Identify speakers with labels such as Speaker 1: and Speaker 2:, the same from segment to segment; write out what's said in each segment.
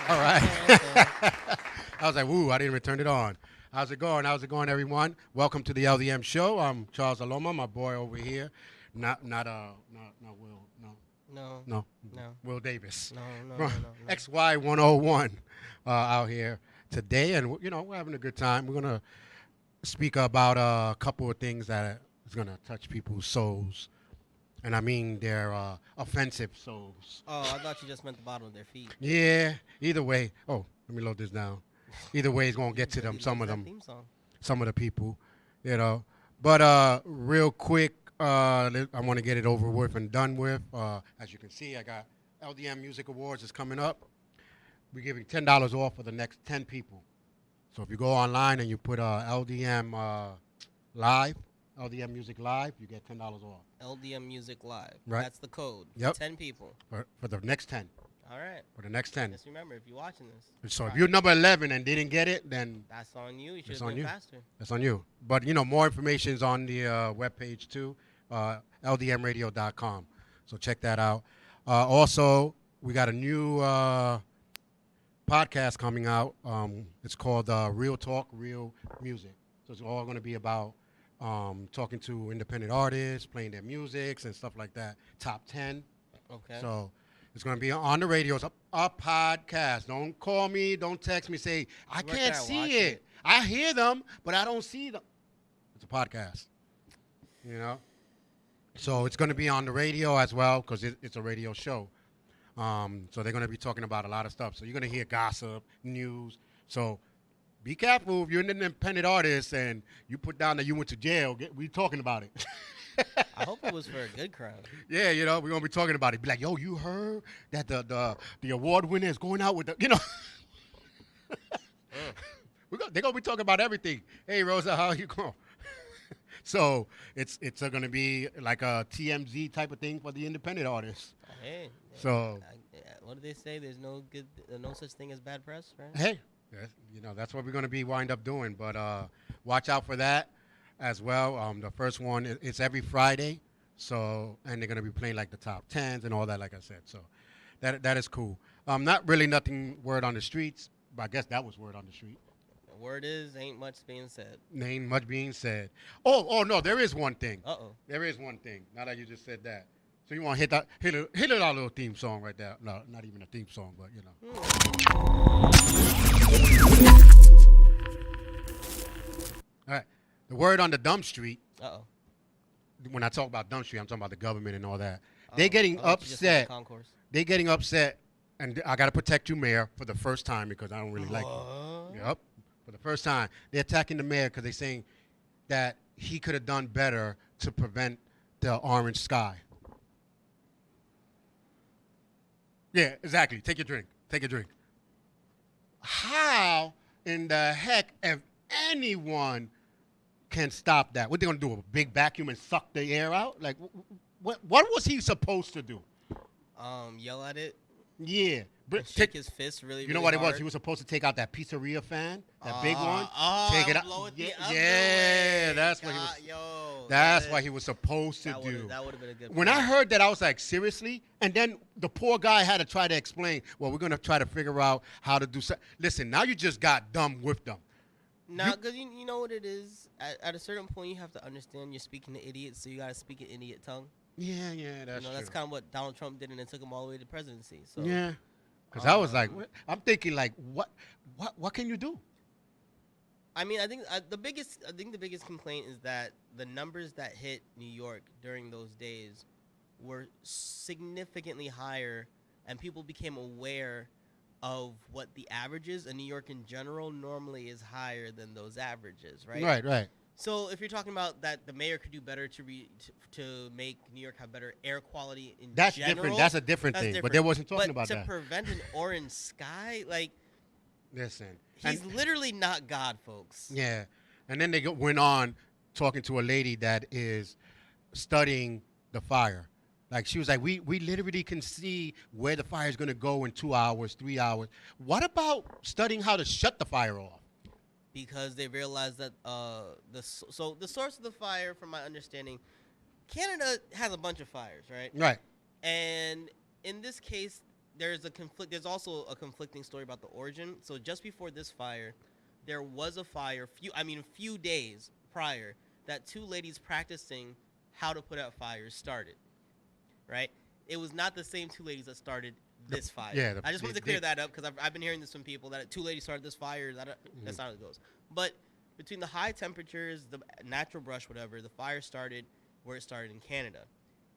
Speaker 1: All right.
Speaker 2: Okay.
Speaker 1: I was like, woo, I didn't even turn it on. How's it going? How's it going, everyone? Welcome to the LDM Show. I'm Charles Aloma, my boy over here. Not Will. No,
Speaker 2: No,
Speaker 1: no,
Speaker 2: no,
Speaker 1: Will Davis.
Speaker 2: no, no,
Speaker 1: From
Speaker 2: no, no, no.
Speaker 1: XY101 out here today. And, we're having a good time. We're going to speak about a couple of things that is going to touch people's souls. And I mean their offensive souls.
Speaker 2: Oh, I thought you just meant the bottom of their feet.
Speaker 1: Yeah, either way. Oh, let me load this down. Either way, it's gonna get to them.
Speaker 2: Really
Speaker 1: Some
Speaker 2: loves
Speaker 1: of
Speaker 2: that
Speaker 1: them,
Speaker 2: theme song.
Speaker 1: some of the people, But real quick, I want to get it over with and done with. As you can see, I got LDM Music Awards is coming up. We're giving $10 off for the next 10 people. So if you go online and you put LDM Live, LDM Music Live, you get $10 off.
Speaker 2: LDM Music Live.
Speaker 1: Right.
Speaker 2: That's the code.
Speaker 1: Yep.
Speaker 2: 10 people.
Speaker 1: For the next 10.
Speaker 2: All right.
Speaker 1: For the next 10.
Speaker 2: Just remember, if you're watching this,
Speaker 1: So if you're number 11 and didn't get it, then
Speaker 2: that's on you. You should
Speaker 1: It's
Speaker 2: have
Speaker 1: on
Speaker 2: been
Speaker 1: you.
Speaker 2: faster.
Speaker 1: that's on you. But, more information is on the webpage, too, ldmradio.com. So check that out. Also, we got a new podcast coming out. It's called Real Talk, Real Music. So it's all going to be about talking to independent artists, playing their musics and stuff like that. Top 10.
Speaker 2: Okay.
Speaker 1: So it's going to be on the radio. It's a podcast. Don't call me. Don't text me. Say, I
Speaker 2: Work
Speaker 1: can't
Speaker 2: out,
Speaker 1: see
Speaker 2: watch
Speaker 1: it.
Speaker 2: it.
Speaker 1: I hear them, but I don't see them. It's a podcast. So it's going to be on the radio as well because it's a radio show. So they're going to be talking about a lot of stuff. So you're going to hear gossip, news. So be careful if you're an independent artist and you put down that you went to jail. We talking about it.
Speaker 2: I hope it was for a good crowd.
Speaker 1: Yeah, we're gonna be talking about it. Be like, yo, you heard that the award winner is going out with the, they're gonna be talking about everything. Hey, Rosa, how you going? So it's gonna be like a TMZ type of thing for the independent artists.
Speaker 2: Hey.
Speaker 1: So
Speaker 2: what do they say? There's no such thing as bad press, right?
Speaker 1: hey, that's what we're gonna be wind up doing. But watch out for that as well. The first one it's every Friday. So, and they're going to be playing like the top 10s and all that, like I said. So that is cool. Not really nothing word on the streets, but I guess that was word on the street.
Speaker 2: The word is ain't much being said.
Speaker 1: Ain't much being said. Oh, no, there is one thing.
Speaker 2: Uh-oh.
Speaker 1: There is one thing. Now that you just said that. So you want to hit our little theme song right there. No, not even a theme song, but All right. The word on the dumb street.
Speaker 2: Uh-oh.
Speaker 1: When I talk about dumb street, I'm talking about the government and all that.
Speaker 2: Oh,
Speaker 1: They're getting
Speaker 2: I thought you just said
Speaker 1: upset.
Speaker 2: concourse.
Speaker 1: They're getting upset, and I got to protect you, Mayor, for the first time because I don't really like
Speaker 2: What?
Speaker 1: you. Yep. For the first time. They're attacking the mayor because they're saying that he could have done better to prevent the orange sky. Yeah, exactly. Take your drink. Take a drink. How in the heck, if anyone can stop that? What they gonna do? A big vacuum and suck the air out? Like, what was he supposed to do?
Speaker 2: Yell at it.
Speaker 1: Yeah,
Speaker 2: Shake his fist really.
Speaker 1: You know
Speaker 2: really
Speaker 1: what it was?
Speaker 2: hard.
Speaker 1: He was supposed to take out that pizzeria fan, that big one.
Speaker 2: Take
Speaker 1: it out.
Speaker 2: blow it the
Speaker 1: Yeah,
Speaker 2: other
Speaker 1: yeah,
Speaker 2: way.
Speaker 1: that's what he was.
Speaker 2: Yo,
Speaker 1: That's what he was supposed to
Speaker 2: that
Speaker 1: do.
Speaker 2: That would have been a good.
Speaker 1: When I
Speaker 2: plan.
Speaker 1: heard that, I was like, seriously? And then the poor guy had to try to explain, well, we're going to try to figure out how to do something. Listen, now you just got dumb with them.
Speaker 2: No, because you know what it is. At a certain point, you have to understand you're speaking to idiots, so you got to speak an idiot tongue.
Speaker 1: Yeah, that's
Speaker 2: That's
Speaker 1: true.
Speaker 2: kind of what Donald Trump did, and it took him all the way to presidency. So
Speaker 1: Yeah. Because I was like, I'm thinking, like, what can you do?
Speaker 2: I mean, I think the biggest complaint is that the numbers that hit New York during those days were significantly higher, and people became aware of what the averages, and New York in general normally is higher than those averages, right?
Speaker 1: Right.
Speaker 2: So if you're talking about that, the mayor could do better to make New York have better air quality in
Speaker 1: That's
Speaker 2: general.
Speaker 1: different. That's a different
Speaker 2: that's
Speaker 1: thing. But
Speaker 2: different.
Speaker 1: they wasn't talking
Speaker 2: But
Speaker 1: about
Speaker 2: to
Speaker 1: that.
Speaker 2: prevent an orange sky, like
Speaker 1: Listen.
Speaker 2: he's literally not God, folks.
Speaker 1: Yeah. And then they went on talking to a lady that is studying the fire. Like, she was like, we literally can see where the fire is going to go in 2 hours, 3 hours. What about studying how to shut the fire off?
Speaker 2: Because they realized that the source of the fire, from my understanding, Canada has a bunch of fires, right?
Speaker 1: Right.
Speaker 2: And in this case, there's a conflict. There's also a conflicting story about the origin. So just before this fire, there was a fire. A few days prior, that two ladies practicing how to put out fires started. Right? It was not the same two ladies that started this fire.
Speaker 1: Yeah,
Speaker 2: I just wanted to clear that up because I've been hearing this from people that two ladies started this fire. That's not how it goes. But between the high temperatures, the natural brush, whatever, the fire started where it started in Canada.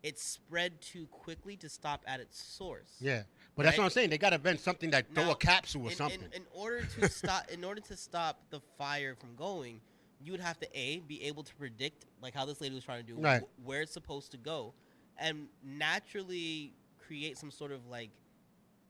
Speaker 2: It spread too quickly to stop at its source.
Speaker 1: Yeah, but that's what I'm saying. They got to invent something that throw a capsule or something.
Speaker 2: In order to stop the fire from going, you would have to be able to predict, like how this lady was trying to do,
Speaker 1: right,
Speaker 2: where it's supposed to go, and naturally create some sort of like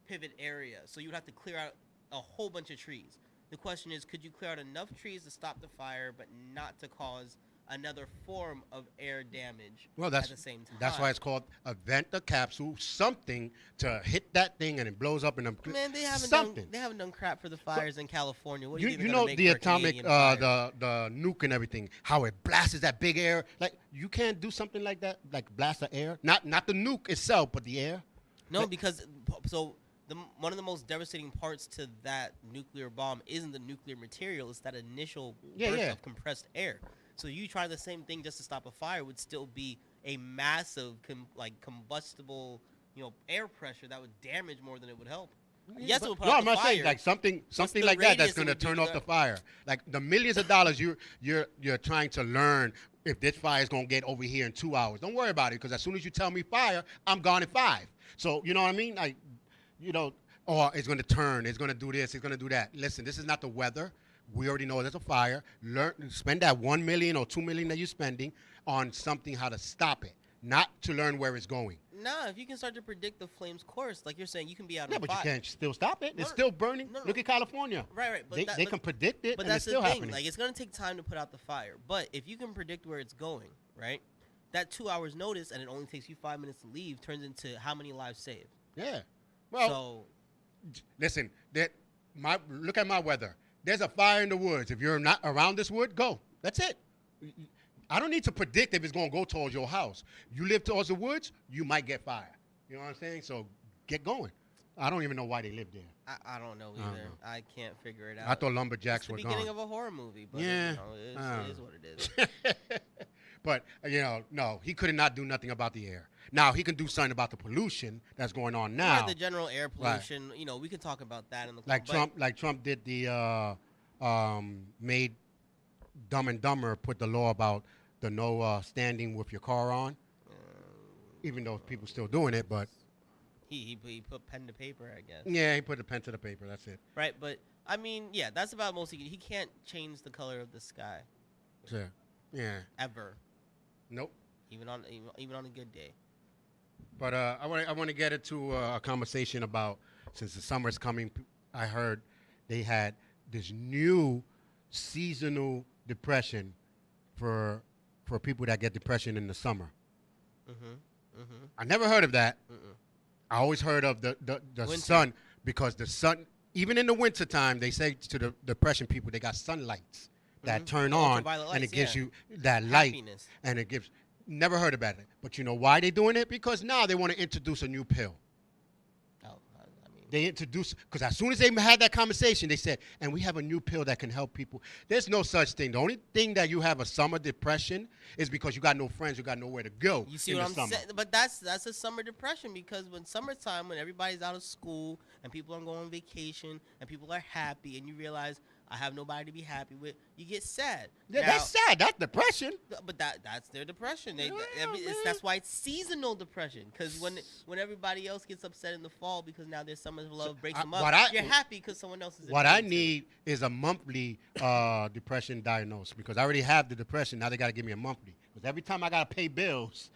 Speaker 2: pivot area. So you would have to clear out a whole bunch of trees. The question is, could you clear out enough trees to stop the fire, but not to cause another form of air damage at the same time?
Speaker 1: That's why it's called a vent the capsule, something to hit that thing and it blows up in a
Speaker 2: man. They haven't done crap for the fires in California. What do you
Speaker 1: know the atomic the nuke and everything, how it blasts that big air. Like you can't do something like that, like blast the air, not the nuke itself, but the air.
Speaker 2: No, because one of the most devastating parts to that nuclear bomb isn't the nuclear material; it's that initial burst of compressed air. So you try the same thing just to stop a fire would still be a massive, combustible, air pressure that would damage more than it would help. Yes, it would put out the fire. No, I'm not saying
Speaker 1: like something like that's going to turn off the fire. Like the millions of dollars you're trying to learn if this fire is going to get over here in 2 hours. Don't worry about it because as soon as you tell me fire, I'm gone in 5. So you know what I mean? Like, or it's going to turn, it's going to do this, it's going to do that. Listen, this is not the weather. We already know there's a fire. Spend that $1 million or $2 million that you're spending on something how to stop it, not to learn where it's going.
Speaker 2: Nah, if you can start to predict the flame's course, like you're saying, you can be out of
Speaker 1: fire. Yeah, but you can't still stop it. It's still burning. No. Look at California.
Speaker 2: Right. But
Speaker 1: they can predict it,
Speaker 2: but
Speaker 1: and
Speaker 2: that's
Speaker 1: it's still
Speaker 2: the thing.
Speaker 1: happening.
Speaker 2: Like it's gonna take time to put out the fire. But if you can predict where it's going, right? That 2 hours notice, and it only takes you 5 minutes to leave, turns into how many lives saved.
Speaker 1: Yeah. Well, listen. Look at my weather. There's a fire in the woods. If you're not around this wood, go. That's it. I don't need to predict if it's going to go towards your house. You live towards the woods, you might get fire. You know what I'm saying? So get going. I don't even know why they live there.
Speaker 2: I don't know either. I can't figure it out.
Speaker 1: I thought lumberjacks were gone.
Speaker 2: It's the beginning of a horror movie. But
Speaker 1: yeah.
Speaker 2: It is what it is.
Speaker 1: But, no, he could not do nothing about the air. Now, he can do something about the pollution that's going on now.
Speaker 2: Right, the general air pollution. Right. We could talk about that in the
Speaker 1: Trump did the made Dumb and Dumber put the law about the no standing with your car on, even though people still doing it, but
Speaker 2: he put pen to paper, I guess.
Speaker 1: Yeah, he put the pen to the paper. That's it.
Speaker 2: Right, but I mean, yeah, that's about most. He can't change the color of the sky.
Speaker 1: Sure. Yeah.
Speaker 2: Ever.
Speaker 1: Nope.
Speaker 2: Even on a good day.
Speaker 1: But I want to get into a conversation about, since the summer's coming, I heard they had this new seasonal depression for people that get depression in the summer. I never heard of that. I always heard of the sun, because the sun, even in the wintertime, they say to the depression people, they got sunlights that turn on, and it gives you that light. Happiness. And it gives. Never heard about it. But you know why they're doing it? Because now they want to introduce a new pill. They introduced, because as soon as they had that conversation, they said, and we have a new pill that can help people. There's no such thing. The only thing that you have a summer depression is because you got no friends, you got nowhere to go.
Speaker 2: You see what I'm saying? But that's a summer depression, because when summertime, when everybody's out of school and people are going on vacation and people are happy, and you realize I have nobody to be happy with, you get sad.
Speaker 1: Yeah, that's sad. That's depression.
Speaker 2: But that's their depression. That's why it's seasonal depression. Because when everybody else gets upset in the fall because now their summer love breaks them up, you're happy because someone else is.
Speaker 1: What I need is a monthly depression diagnosis, because I already have the depression. Now they got to give me a monthly, because every time I got to pay bills.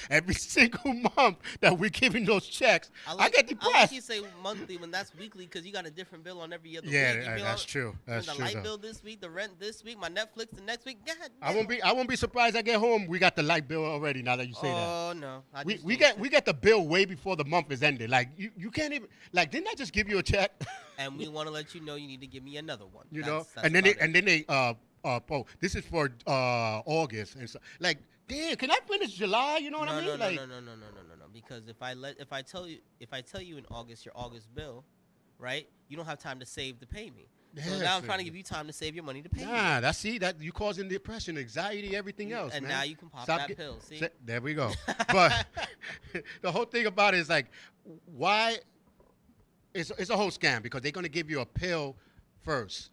Speaker 1: Every single month that we're giving those checks, I get depressed.
Speaker 2: I like you say monthly when that's weekly, because you got a different bill on every other week.
Speaker 1: Yeah, that's true. That's
Speaker 2: true. The light bill this week, the rent this week, my Netflix the next week. God,
Speaker 1: I won't be surprised I get home, we got the light bill already, now that you say that.
Speaker 2: Oh no.
Speaker 1: We get the bill way before the month is ended. Like you can't even, like, didn't I just give you a check?
Speaker 2: And we want to let you know you need to give me another one.
Speaker 1: That's and then they this is for August, and so, like, damn, can I finish July? You know what
Speaker 2: No,
Speaker 1: I
Speaker 2: no,
Speaker 1: mean?
Speaker 2: no,
Speaker 1: Like,
Speaker 2: no, no, no, no, no, no, no. Because if I tell you in August your August bill, right? You don't have time to save to pay me. So now I'm
Speaker 1: yes,
Speaker 2: trying to give you time to save your money to pay me.
Speaker 1: nah, that's see that you causing depression, anxiety, everything else,
Speaker 2: And
Speaker 1: man.
Speaker 2: now you can pop
Speaker 1: Stop
Speaker 2: that
Speaker 1: get,
Speaker 2: pill. See?
Speaker 1: there we go. But the whole thing about it is like, why? It's a whole scam because they're gonna give you a pill first.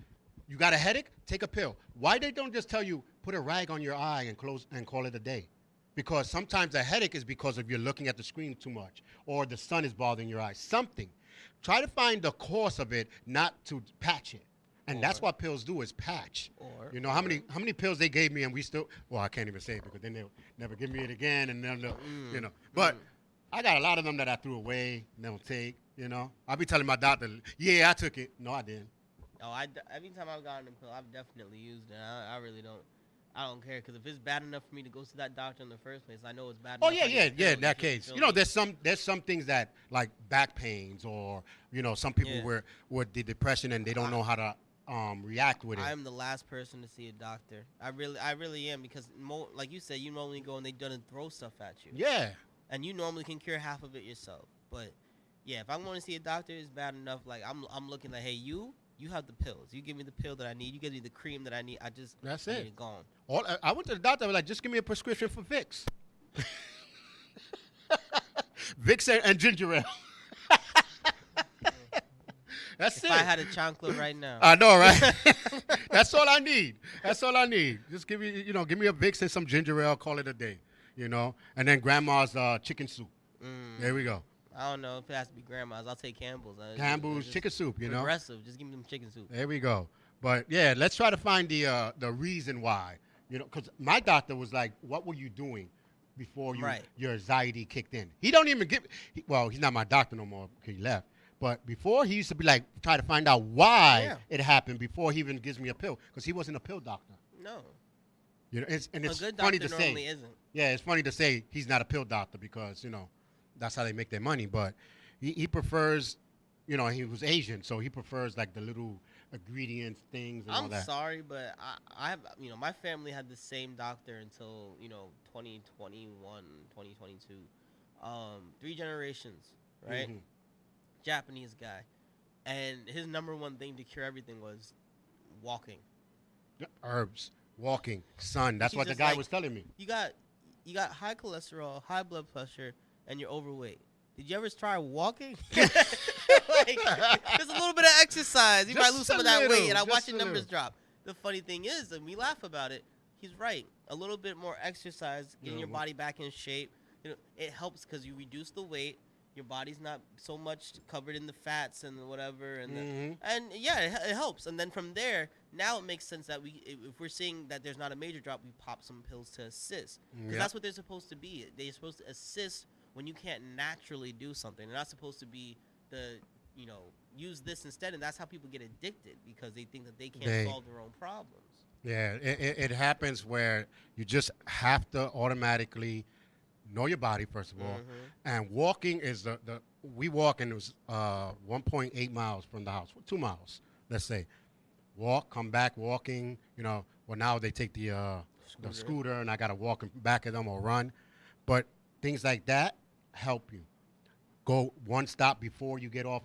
Speaker 1: You got a headache? Take a pill. Why they don't just tell you put a rag on your eye and close and call it a day? Because sometimes a headache is because of you're looking at the screen too much or the sun is bothering your eyes. Something. Try to find the cause of it, not to patch it. And that's
Speaker 2: Or-
Speaker 1: what pills do is patch.
Speaker 2: or-
Speaker 1: You know how many pills they gave me and we still well I can't even say it because then they'll never give me it again and then they'll, you know. But I got a lot of them that I threw away, never take. You know, I'll be telling my doctor, yeah, I took it. No, I didn't.
Speaker 2: Oh, every time I've gotten a pill, I've definitely used it. I really don't. I don't care because if it's bad enough for me to go to that doctor in the first place, I know it's bad.
Speaker 1: Oh
Speaker 2: enough
Speaker 1: yeah,
Speaker 2: I need
Speaker 1: yeah,
Speaker 2: a pill,
Speaker 1: yeah. In that
Speaker 2: you
Speaker 1: case,
Speaker 2: feel
Speaker 1: you know,
Speaker 2: me?
Speaker 1: there's some things that like back pains or you know some people
Speaker 2: Yeah.
Speaker 1: with the depression and they don't know how to react with it.
Speaker 2: I'm the last person to see a doctor. I really am because like you said, you normally go and they done throw stuff at you,
Speaker 1: Yeah,
Speaker 2: and you normally can cure half of it yourself. But yeah, if I want to see a doctor, it's bad enough. Like I'm looking like, hey, you have the pills. You give me the pill that I need. You give me the cream that I need.
Speaker 1: that's
Speaker 2: I need
Speaker 1: it.
Speaker 2: it gone.
Speaker 1: I went to the doctor. I was like, just give me a prescription for Vicks, Vicks and ginger ale. That's
Speaker 2: If
Speaker 1: it.
Speaker 2: I had a chancla right now,
Speaker 1: I know, right? That's all I need. That's all I need. Just give me, you know, give me a Vicks and some ginger ale. Call it a day, you know. And then grandma's chicken soup. There we go.
Speaker 2: I don't know if it has to be grandma's. I'll take Campbell's.
Speaker 1: Campbell's chicken soup, you know.
Speaker 2: Progressive. Just give me them chicken soup.
Speaker 1: There we go. But yeah, let's try to find the reason why. You know, because my doctor was like, "What were you doing before
Speaker 2: Right.
Speaker 1: your anxiety kicked in?" He don't even give. Well, he's not my doctor no more because he left. But before he used to be like try to find out why
Speaker 2: Yeah.
Speaker 1: it happened before he even gives me a pill because he wasn't a pill doctor.
Speaker 2: No,
Speaker 1: You know, it's
Speaker 2: a good
Speaker 1: funny
Speaker 2: doctor
Speaker 1: to
Speaker 2: normally
Speaker 1: say.
Speaker 2: isn't.
Speaker 1: Yeah, it's funny to say he's not a pill doctor because you know that's how they make their money. But he prefers, you know, he was Asian, so he prefers like the little ingredients, things, and all
Speaker 2: I'm
Speaker 1: that.
Speaker 2: sorry, but I have my family had the same doctor until 2021, 2022. 3 generations, right?
Speaker 1: Mhm.
Speaker 2: Japanese guy, and his number one thing to cure everything was walking.
Speaker 1: Herbs, walking, sun. That's
Speaker 2: He's
Speaker 1: what the
Speaker 2: just
Speaker 1: guy
Speaker 2: like,
Speaker 1: was telling me.
Speaker 2: You got high cholesterol, high blood pressure, and you're overweight. Did you ever try walking? Like, there's a little bit of exercise. You might
Speaker 1: Just
Speaker 2: lose some
Speaker 1: a
Speaker 2: of that weight,
Speaker 1: little,
Speaker 2: and I watch
Speaker 1: just
Speaker 2: your
Speaker 1: a
Speaker 2: numbers
Speaker 1: little.
Speaker 2: drop. The funny thing is, and we laugh about it, he's right. A little bit more exercise, getting your
Speaker 1: Mhm.
Speaker 2: body back in shape, it helps because you reduce the weight. Your body's not so much covered in the fats and whatever,
Speaker 1: Mhm.
Speaker 2: and yeah, it helps. And then from there, now it makes sense that if we're seeing that there's not a major drop, we pop some pills to assist because
Speaker 1: Yep.
Speaker 2: that's what they're supposed to be. They're supposed to assist when you can't naturally do something. They're not supposed to be use this instead, and that's how people get addicted because they think that they can't solve their own problems.
Speaker 1: Yeah, it happens where you just have to automatically know your body first of all, and walking is the we walk and it was 1.8 miles from the house, 2 miles, let's say. Walk, come back walking. You know, well now they take the scooter and I gotta walk back at them or run, but things like that help you. Go one stop before you get off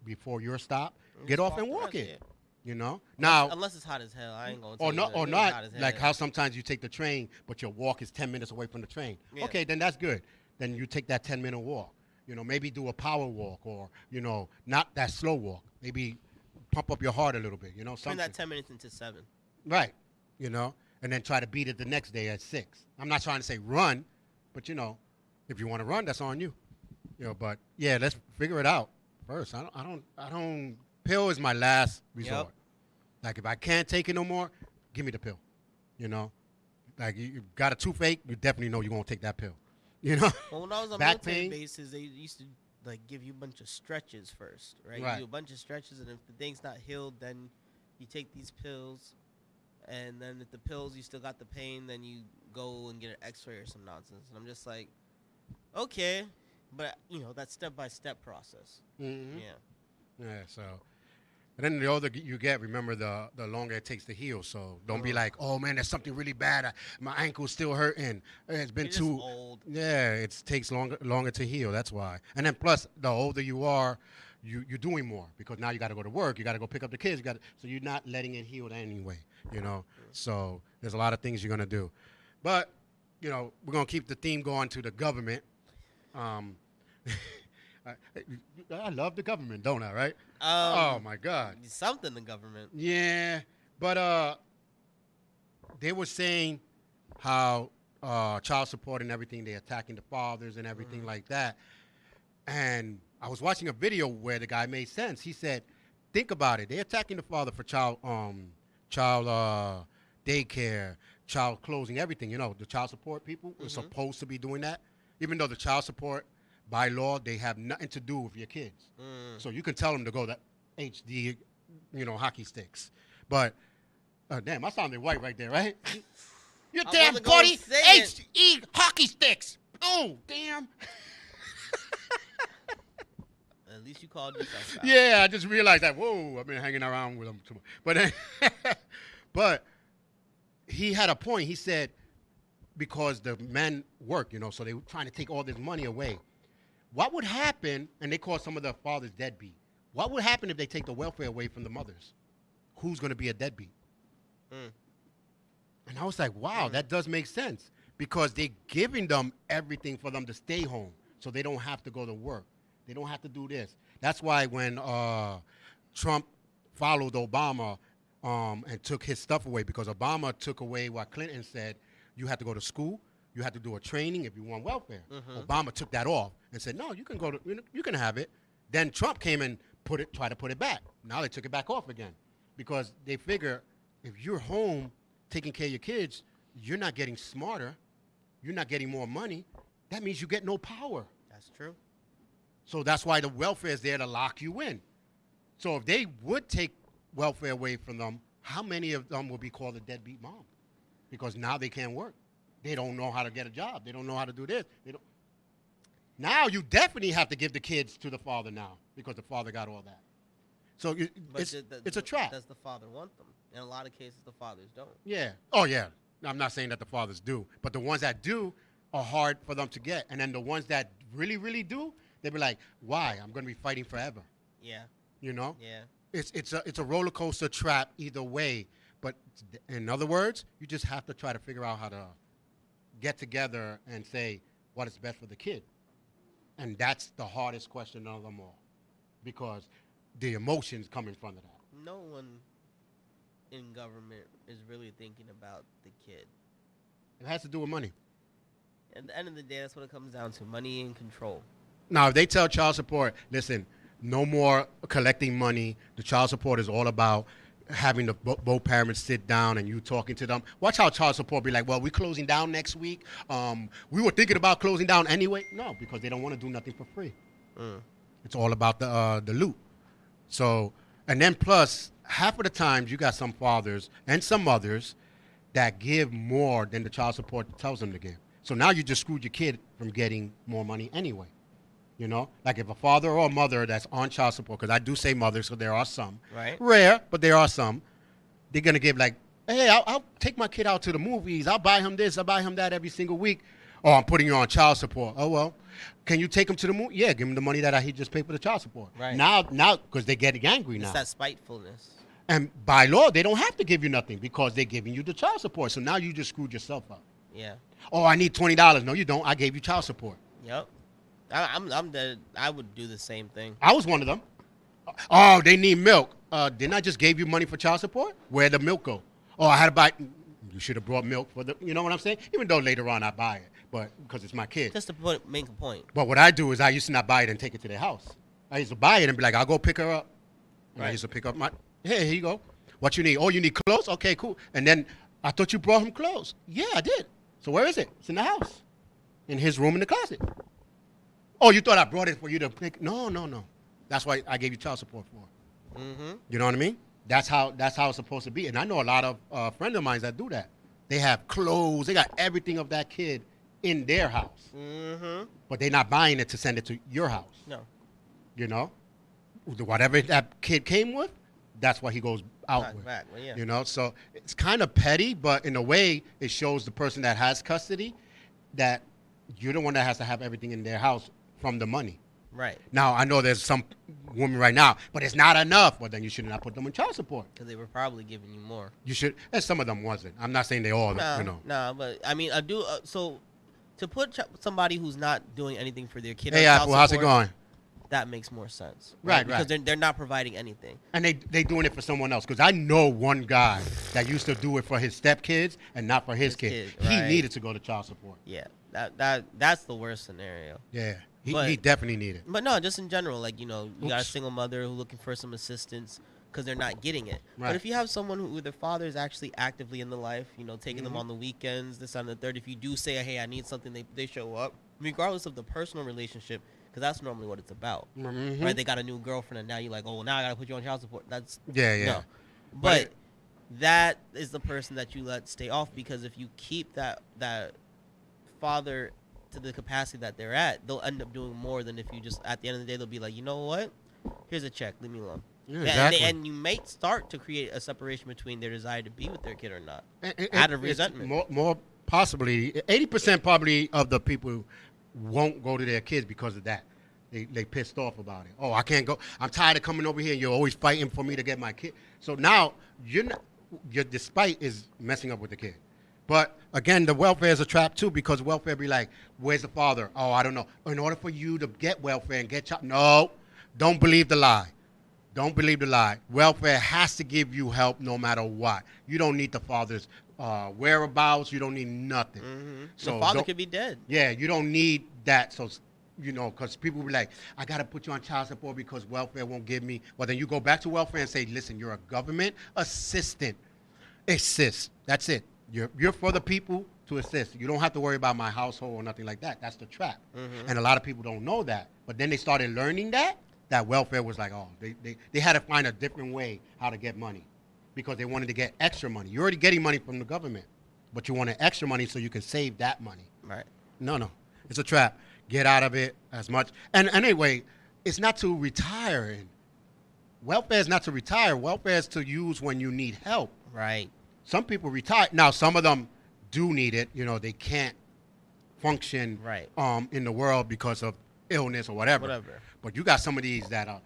Speaker 1: before your stop. Get off and walk it. You know. Now,
Speaker 2: Unless it's hot as hell, I ain't going to.
Speaker 1: or not, or not like how sometimes you take the train, but your walk is 10 minutes away from the train.
Speaker 2: Yeah.
Speaker 1: Okay, then that's good. Then you take that 10-minute walk. You know, maybe do a power walk, or you know, not that slow walk. Maybe pump up your heart a little bit. You know,
Speaker 2: Turn
Speaker 1: something.
Speaker 2: that 10 minutes into 7.
Speaker 1: Right. You know, and then try to beat it the next day at 6. I'm not trying to say run, but you know, if you want to run, that's on you. You know, but yeah, let's figure it out first. I don't. Pill is my last resort.
Speaker 2: Yep.
Speaker 1: Like if I can't take it no more, give me the pill. You know, like you got a toothache, you definitely know you're gonna take that pill. You know,
Speaker 2: Well, when I was on
Speaker 1: Back
Speaker 2: military
Speaker 1: pain?
Speaker 2: bases, they used to like give you a bunch of stretches first, right?
Speaker 1: Right.
Speaker 2: You do a bunch of stretches, and if the thing's not healed, then you take these pills, and then if the pills you still got the pain, then you go and get an X-ray or some nonsense. And I'm just like, okay, but that's step-by-step process.
Speaker 1: Mhm.
Speaker 2: Yeah.
Speaker 1: Yeah. So And then the older you get, remember the longer it takes to heal. So don't be like, oh man, there's something really bad. My ankle's still hurting. It's been
Speaker 2: You're just old.
Speaker 1: Yeah, it takes longer to heal. That's why. And then plus, the older you are, you're doing more because now you got to go to work. You got to go pick up the kids. So you're not letting it heal anyway. You know. So there's a lot of things you're gonna do, but we're gonna keep the theme going to the government. Um, I, I love the government, don't I? Right? Oh my God.
Speaker 2: Something the government.
Speaker 1: Yeah, but they were saying how child support and everything, they're attacking the fathers and everything like that. And I was watching a video where the guy made sense. He said, think about it. They're attacking the father for child daycare, child clothing, everything. The child support people are supposed to be doing that, even though the child support by law they have nothing to do with your kids. So you can tell them to go to HD, hockey sticks. But damn, I sounded white right there, right? You damn buddy, HE hockey sticks. Oh damn.
Speaker 2: At least you called yourself out.
Speaker 1: Yeah, I just realized that. Whoa, I've been hanging around with them too much. But he had a point. He said because the men work, so they were trying to take all this money away. What would happen? And they call some of the fathers deadbeat. What would happen if they take the welfare away from the mothers? Who's going to be a deadbeat? And I was like, wow, that does make sense because they're giving them everything for them to stay home, so they don't have to go to work. They don't have to do this. That's why when Trump followed Obama and took his stuff away, because Obama took away what Clinton said, you have to go to school, you have to do a training if you want welfare. Obama took that off and said, no, you can go to, you can have it. Then Trump came and tried to put it back. Now they took it back off again because they figure if you're home taking care of your kids, you're not getting smarter, you're not getting more money. That means you get no power.
Speaker 2: That's true.
Speaker 1: So that's why the welfare is there to lock you in. So if they would take welfare away from them, how many of them would be called a deadbeat mom? Because now they can't work. They don't know how to get a job. They don't know how to do this. Now you definitely have to give the kids to the father now because the father got all that. So it's a trap.
Speaker 2: Does the father want them? In a lot of cases, the fathers don't.
Speaker 1: Yeah. Oh, yeah. I'm not saying that the fathers do. But the ones that do are hard for them to get. And then the ones that really, really do, they be like, why? I'm going to be fighting forever.
Speaker 2: Yeah.
Speaker 1: Yeah. It's a roller coaster trap either way. But in other words, you just have to try to figure out how to get together and say what is best for the kid. And that's the hardest question of them all because the emotions come in front of that.
Speaker 2: No one in government is really thinking about the kid.
Speaker 1: It has to do with money.
Speaker 2: At the end of the day, that's what it comes down to, money and control.
Speaker 1: Now, if they tell child support, listen, no more collecting money. The child support is all about having the both parents sit down and you talking to them. Watch how child support be like, well, we're closing down next week. We were thinking about closing down anyway. No, because they don't want to do nothing for free. It's all about the loot. So, and then plus, half of the times you got some fathers and some mothers that give more than the child support tells them to give. So now you just screwed your kid from getting more money anyway. Like if a father or a mother that's on child support, because I do say mothers, so there are some.
Speaker 2: Right.
Speaker 1: Rare, but there are some. They're going to give like, hey, I'll take my kid out to the movies. I'll buy him this. I'll buy him that every single week. Oh, I'm putting you on child support. Oh, well, can you take him to the movie? Yeah, give him the money that he just paid for the child support.
Speaker 2: Right.
Speaker 1: Now, because they're getting angry now.
Speaker 2: It's that spitefulness.
Speaker 1: And by law, they don't have to give you nothing because they're giving you the child support. So now you just screwed yourself up.
Speaker 2: Yeah.
Speaker 1: Oh, I need $20. No, you don't. I gave you child support.
Speaker 2: Yep. I'm dead. I would do the same thing.
Speaker 1: I was one of them. Oh, they need milk. Didn't I just gave you money for child support? Where'd the milk go? Oh, I had to buy. You should have brought milk for the. You know what I'm saying? Even though later on I buy it, but because it's my kid.
Speaker 2: Just to make a point.
Speaker 1: But what I do is I used to not buy it and take it to their house. I used to buy it and be like, I'll go pick her up. And I used to pick up here you go. What you need? Oh, you need clothes? Okay, cool. And then I thought you brought him clothes. Yeah, I did. So where is it? It's in the house. In his room in the closet. Oh, you thought I brought it for you to pick? No. That's why I gave you child support for. You know what I mean? That's how it's supposed to be. And I know a lot of friends of mine that do that. They have clothes. They got everything of that kid in their house. But they're not buying it to send it to your house.
Speaker 2: No.
Speaker 1: Whatever that kid came with, that's what he goes out with.
Speaker 2: Back, well, yeah.
Speaker 1: You know, so it's kind of petty, but in a way, it shows the person that has custody that you're the one that has to have everything in their house from the money.
Speaker 2: Right.
Speaker 1: Now, I know there's some women right now, but it's not enough. Well, then you should not put them in child support.
Speaker 2: Because they were probably giving you more.
Speaker 1: You should, and some of them wasn't. I'm not saying they all, you know.
Speaker 2: No, but I mean, I do. So, to put somebody who's not doing anything for their kid
Speaker 1: Hey,
Speaker 2: on
Speaker 1: Apple,
Speaker 2: child
Speaker 1: how's it
Speaker 2: support,
Speaker 1: going?
Speaker 2: that makes more sense.
Speaker 1: Right,
Speaker 2: Because
Speaker 1: right.
Speaker 2: they're not providing anything.
Speaker 1: And they doing it for someone else. Because I know one guy that used to do it for his stepkids and not for his kid.
Speaker 2: kid,
Speaker 1: He
Speaker 2: right.
Speaker 1: needed to go to child support.
Speaker 2: Yeah, that's the worst scenario.
Speaker 1: Yeah,
Speaker 2: But-
Speaker 1: he definitely needed.
Speaker 2: But no, just in general, like, you know, you got a
Speaker 1: Oops.
Speaker 2: single mother who's looking for some assistance because they're not getting it.
Speaker 1: Right.
Speaker 2: But if you have someone who their father is actually actively in the life, you know, taking them
Speaker 1: Mhm.
Speaker 2: on the weekends, this and the third, if you do say, hey, I need something, they show up, regardless of the personal relationship, because that's normally what it's about.
Speaker 1: Mhm.
Speaker 2: Right? They got a new girlfriend, and now you're like, oh, well, now I got to put you on child support. That's
Speaker 1: Yeah, yeah.
Speaker 2: no. But that is the person that you let stay off, because if you keep that father to the capacity that they're at, they'll end up doing more than if you just, at the end of the day, they'll be like, you know what? Here's a check. Leave me alone.
Speaker 1: Yeah,
Speaker 2: And
Speaker 1: exactly.
Speaker 2: and you may start to create a separation between their desire to be with their kid or not.
Speaker 1: And
Speaker 2: out of
Speaker 1: it's
Speaker 2: resentment.
Speaker 1: More possibly, 80% probably of the people won't go to their kids because of that. They pissed off about it. Oh, I can't go. I'm tired of coming over here, and you're always fighting for me to get my kid. So now you're not, your despite is messing up with the kid. But again, the welfare is a trap too, because welfare be like, where's the father? Oh, I don't know. In order for you to get welfare and get child, no, don't believe the lie. Don't believe the lie. Welfare has to give you help no matter what. You don't need the father's whereabouts. You don't need nothing.
Speaker 2: Mm-hmm.
Speaker 1: So
Speaker 2: the father
Speaker 1: don't-
Speaker 2: could be dead.
Speaker 1: Yeah, you don't need that. So, you know, because people will be like, I got to put you on child support because welfare won't give me. Well, then you go back to welfare and say, listen, you're a government assistant. Assist. That's it. You're for the people to assist. You don't have to worry about my household or nothing like that. That's the trap.
Speaker 2: Mhm.
Speaker 1: And a lot of people don't know that. But then they started learning that welfare was like, oh, they had to find a different way how to get money because they wanted to get extra money. You're already getting money from the government, but you wanted extra money so you can save that money.
Speaker 2: Right.
Speaker 1: No. It's a trap. Get out of it as much. And anyway, it's not to retire in. Welfare is not to retire. Welfare is to use when you need help.
Speaker 2: Right.
Speaker 1: Some people retire. Now, some of them do need it. You know, they can't function
Speaker 2: Right.
Speaker 1: In the world because of illness or whatever.
Speaker 2: Whatever.
Speaker 1: But you got some of these that are.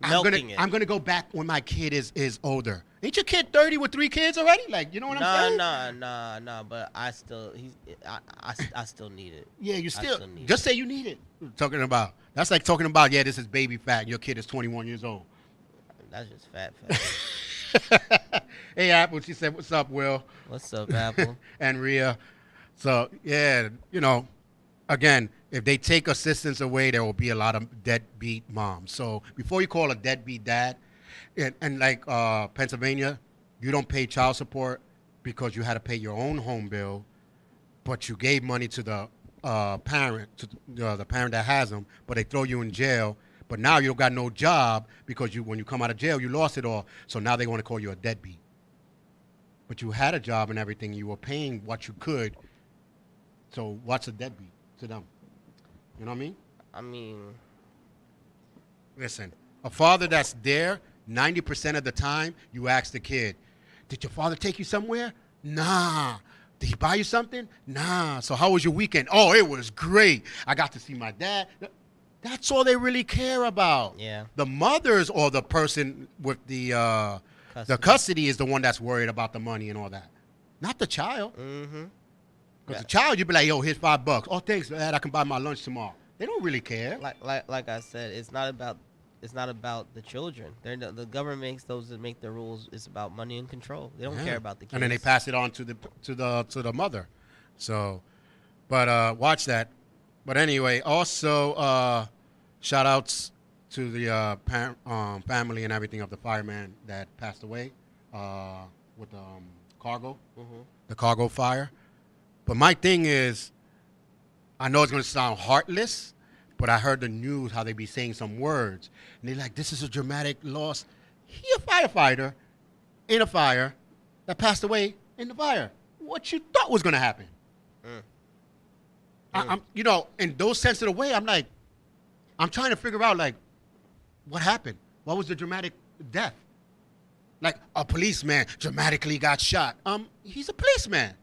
Speaker 2: Milking it.
Speaker 1: I'm gonna go back when my kid is older. Ain't your kid 30 with 3 kids already? Like, you know what I'm saying?
Speaker 2: Nah. But I still need it.
Speaker 1: Yeah, you still
Speaker 2: still need
Speaker 1: just say you need it. Talking about that's like talking about this is baby fat. And your kid is 21 years old.
Speaker 2: That's just fat.
Speaker 1: Hey, Apple. She said, "What's up, Will?"
Speaker 2: What's up, Apple?
Speaker 1: And Rhea. So yeah, you know, again, if they take assistance away, there will be a lot of deadbeat moms. So before you call a deadbeat dad, and like Pennsylvania, you don't pay child support because you had to pay your own home bill, but you gave money to the parent, to the parent that has them, but they throw you in jail. But now you don't got no job because when you come out of jail, you lost it all. So now they want to call you a deadbeat. But you had a job and everything. You were paying what you could. So what's a deadbeat to them? You know what I mean?
Speaker 2: I mean,
Speaker 1: Listen, a father that's there 90% of the time, you ask the kid, did your father take you somewhere? Nah. Did he buy you something? Nah. So how was your weekend? Oh, it was great. I got to see my dad. That's all they really care about.
Speaker 2: yeah.
Speaker 1: The mothers or the person with the custody is the one that's worried about the money and all that. Not the child.
Speaker 2: Mm-hmm.
Speaker 1: Because the child, you'd be like, yo, here's $5. Oh, thanks, Dad. I can buy my lunch tomorrow. They don't really care.
Speaker 2: Like I said, it's not about the children. The government makes those that make the rules. It's about money and control. They don't
Speaker 1: Yeah.
Speaker 2: care about the kids.
Speaker 1: And then they pass it on to the mother. So, but watch that. But anyway, also shout outs to the family and everything of the fireman that passed away with the cargo,
Speaker 2: Mhm.
Speaker 1: the cargo fire. But my thing is, I know it's going to sound heartless, but I heard the news how they be saying some words. And they're like, this is a dramatic loss. He a firefighter in a fire that passed away in the fire. What you thought was going to happen?
Speaker 2: Mm.
Speaker 1: I'm, you know, in those sensitive way, I'm like, I'm trying to figure out, like, what happened? What was the dramatic death? Like a policeman dramatically got shot. He's a policeman.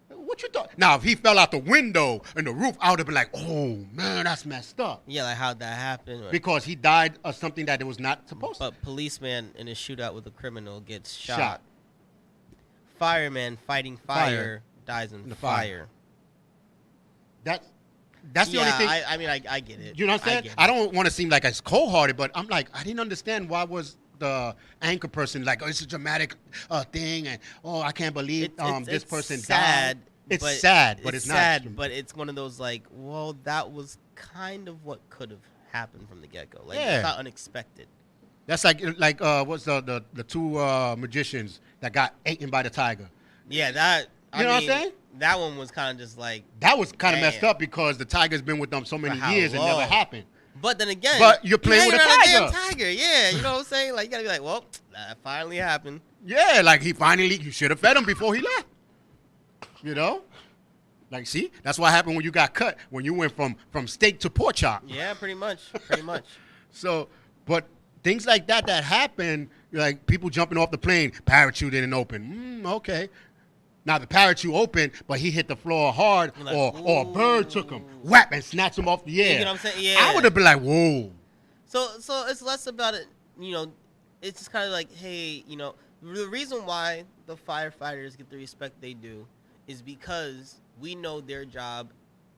Speaker 1: What you thought? Now, if he fell out the window and the roof, I would have been like, oh man, that's messed up.
Speaker 2: Yeah, like how'd that happen?
Speaker 1: Because he died of something that it was not supposed to.
Speaker 2: But policeman in a shootout with a criminal gets shot.
Speaker 1: Shot.
Speaker 2: Fireman fighting fire dies in
Speaker 1: the
Speaker 2: fire.
Speaker 1: That's the only thing.
Speaker 2: I mean, I get it.
Speaker 1: You know what I'm saying? I don't want to seem like it's cold-hearted, but I'm like, I didn't understand why was the anchor person like, oh, it's a dramatic thing, and oh, I can't believe this person
Speaker 2: sad,
Speaker 1: died. It's sad, but it's not.
Speaker 2: Sad, but it's one of those like, well, that was kind of what could have happened from the get-go. Like, it's not unexpected.
Speaker 1: That's like what's the two magicians that got eaten by the tiger?
Speaker 2: Yeah, that.
Speaker 1: You know what I'm saying?
Speaker 2: That one was kind of just like.
Speaker 1: That was kind of messed up because the tiger's been with them so many years and never happened.
Speaker 2: But then again,
Speaker 1: but you're playing with a tiger.
Speaker 2: Damn tiger, yeah. You know what I'm saying? Like, you gotta be like, well, that finally happened.
Speaker 1: Yeah, like you should have fed him before he left. You know? Like, see? That's what happened when you got cut, when you went from steak to pork chop.
Speaker 2: Yeah, pretty much.
Speaker 1: So, but things like that happen, like people jumping off the plane, parachute didn't open. Okay. Now the parachute opened, but he hit the floor hard, like, or a bird took him, whap, and snatched him off the air.
Speaker 2: You know what I'm saying? Yeah.
Speaker 1: I would have been like, whoa.
Speaker 2: So it's less about it, you know, it's just kind of like, hey, you know, the reason why the firefighters get the respect they do is because we know their job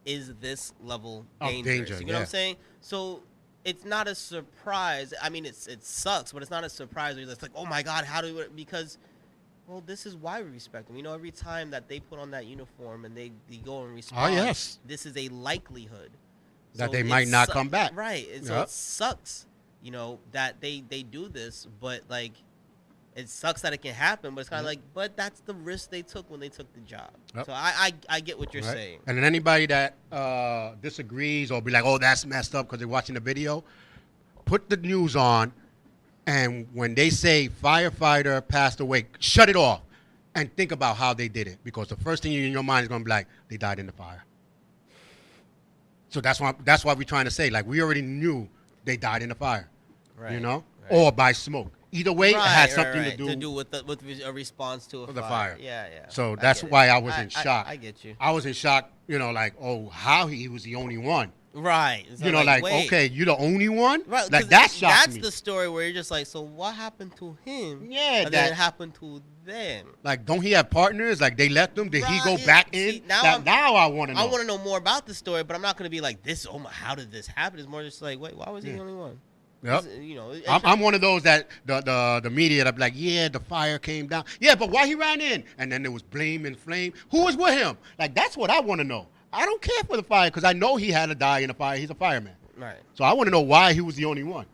Speaker 2: is this level dangerous. You know what I'm saying? So it's not a surprise. I mean, it sucks, but it's not a surprise. It's like, oh my God, how do we? Because, well, this is why we respect them. You know, every time that they put on that uniform and they go and respond, this is a likelihood
Speaker 1: that they might not come back.
Speaker 2: Right. And so it sucks, you know, that they do this, but like, it sucks that it can happen, but it's kind of like, but that's the risk they took when they took the job. So I get what you're saying.
Speaker 1: And then anybody that disagrees or be like, oh, that's messed up because they're watching the video, put the news on, and when they say firefighter passed away, shut it off and think about how they did it, because the first thing in your mind is going to be like, they died in the fire. So that's why we're trying to say, like, we already knew they died in the fire, you know, or by smoke. Either way, it had something to do
Speaker 2: with a response to
Speaker 1: the fire.
Speaker 2: Yeah.
Speaker 1: So that's why I was in shock.
Speaker 2: I get you.
Speaker 1: I was in shock, you know, like, oh, how he was the only one.
Speaker 2: Right.
Speaker 1: So you know, like okay, you're the only one?
Speaker 2: Right.
Speaker 1: Like, that shocked me.
Speaker 2: That's the story where you're just like, so what happened to him?
Speaker 1: Yeah.
Speaker 2: And then it happened to them.
Speaker 1: Like, don't he have partners? Like, they left him? Did he go back in?
Speaker 2: Now
Speaker 1: I want to know.
Speaker 2: I want to know more about the story, but I'm not going to be like, this, oh my, how did this happen? It's more just like, wait, why was he the only one?
Speaker 1: Yep.
Speaker 2: You know,
Speaker 1: I'm one of those that the media that be like, yeah, the fire came down. Yeah, but why he ran in? And then there was blame and flame. Who was with him? Like, that's what I want to know. I don't care for the fire because I know he had to die in the fire. He's a fireman.
Speaker 2: Right.
Speaker 1: So I want to know why he was the only one.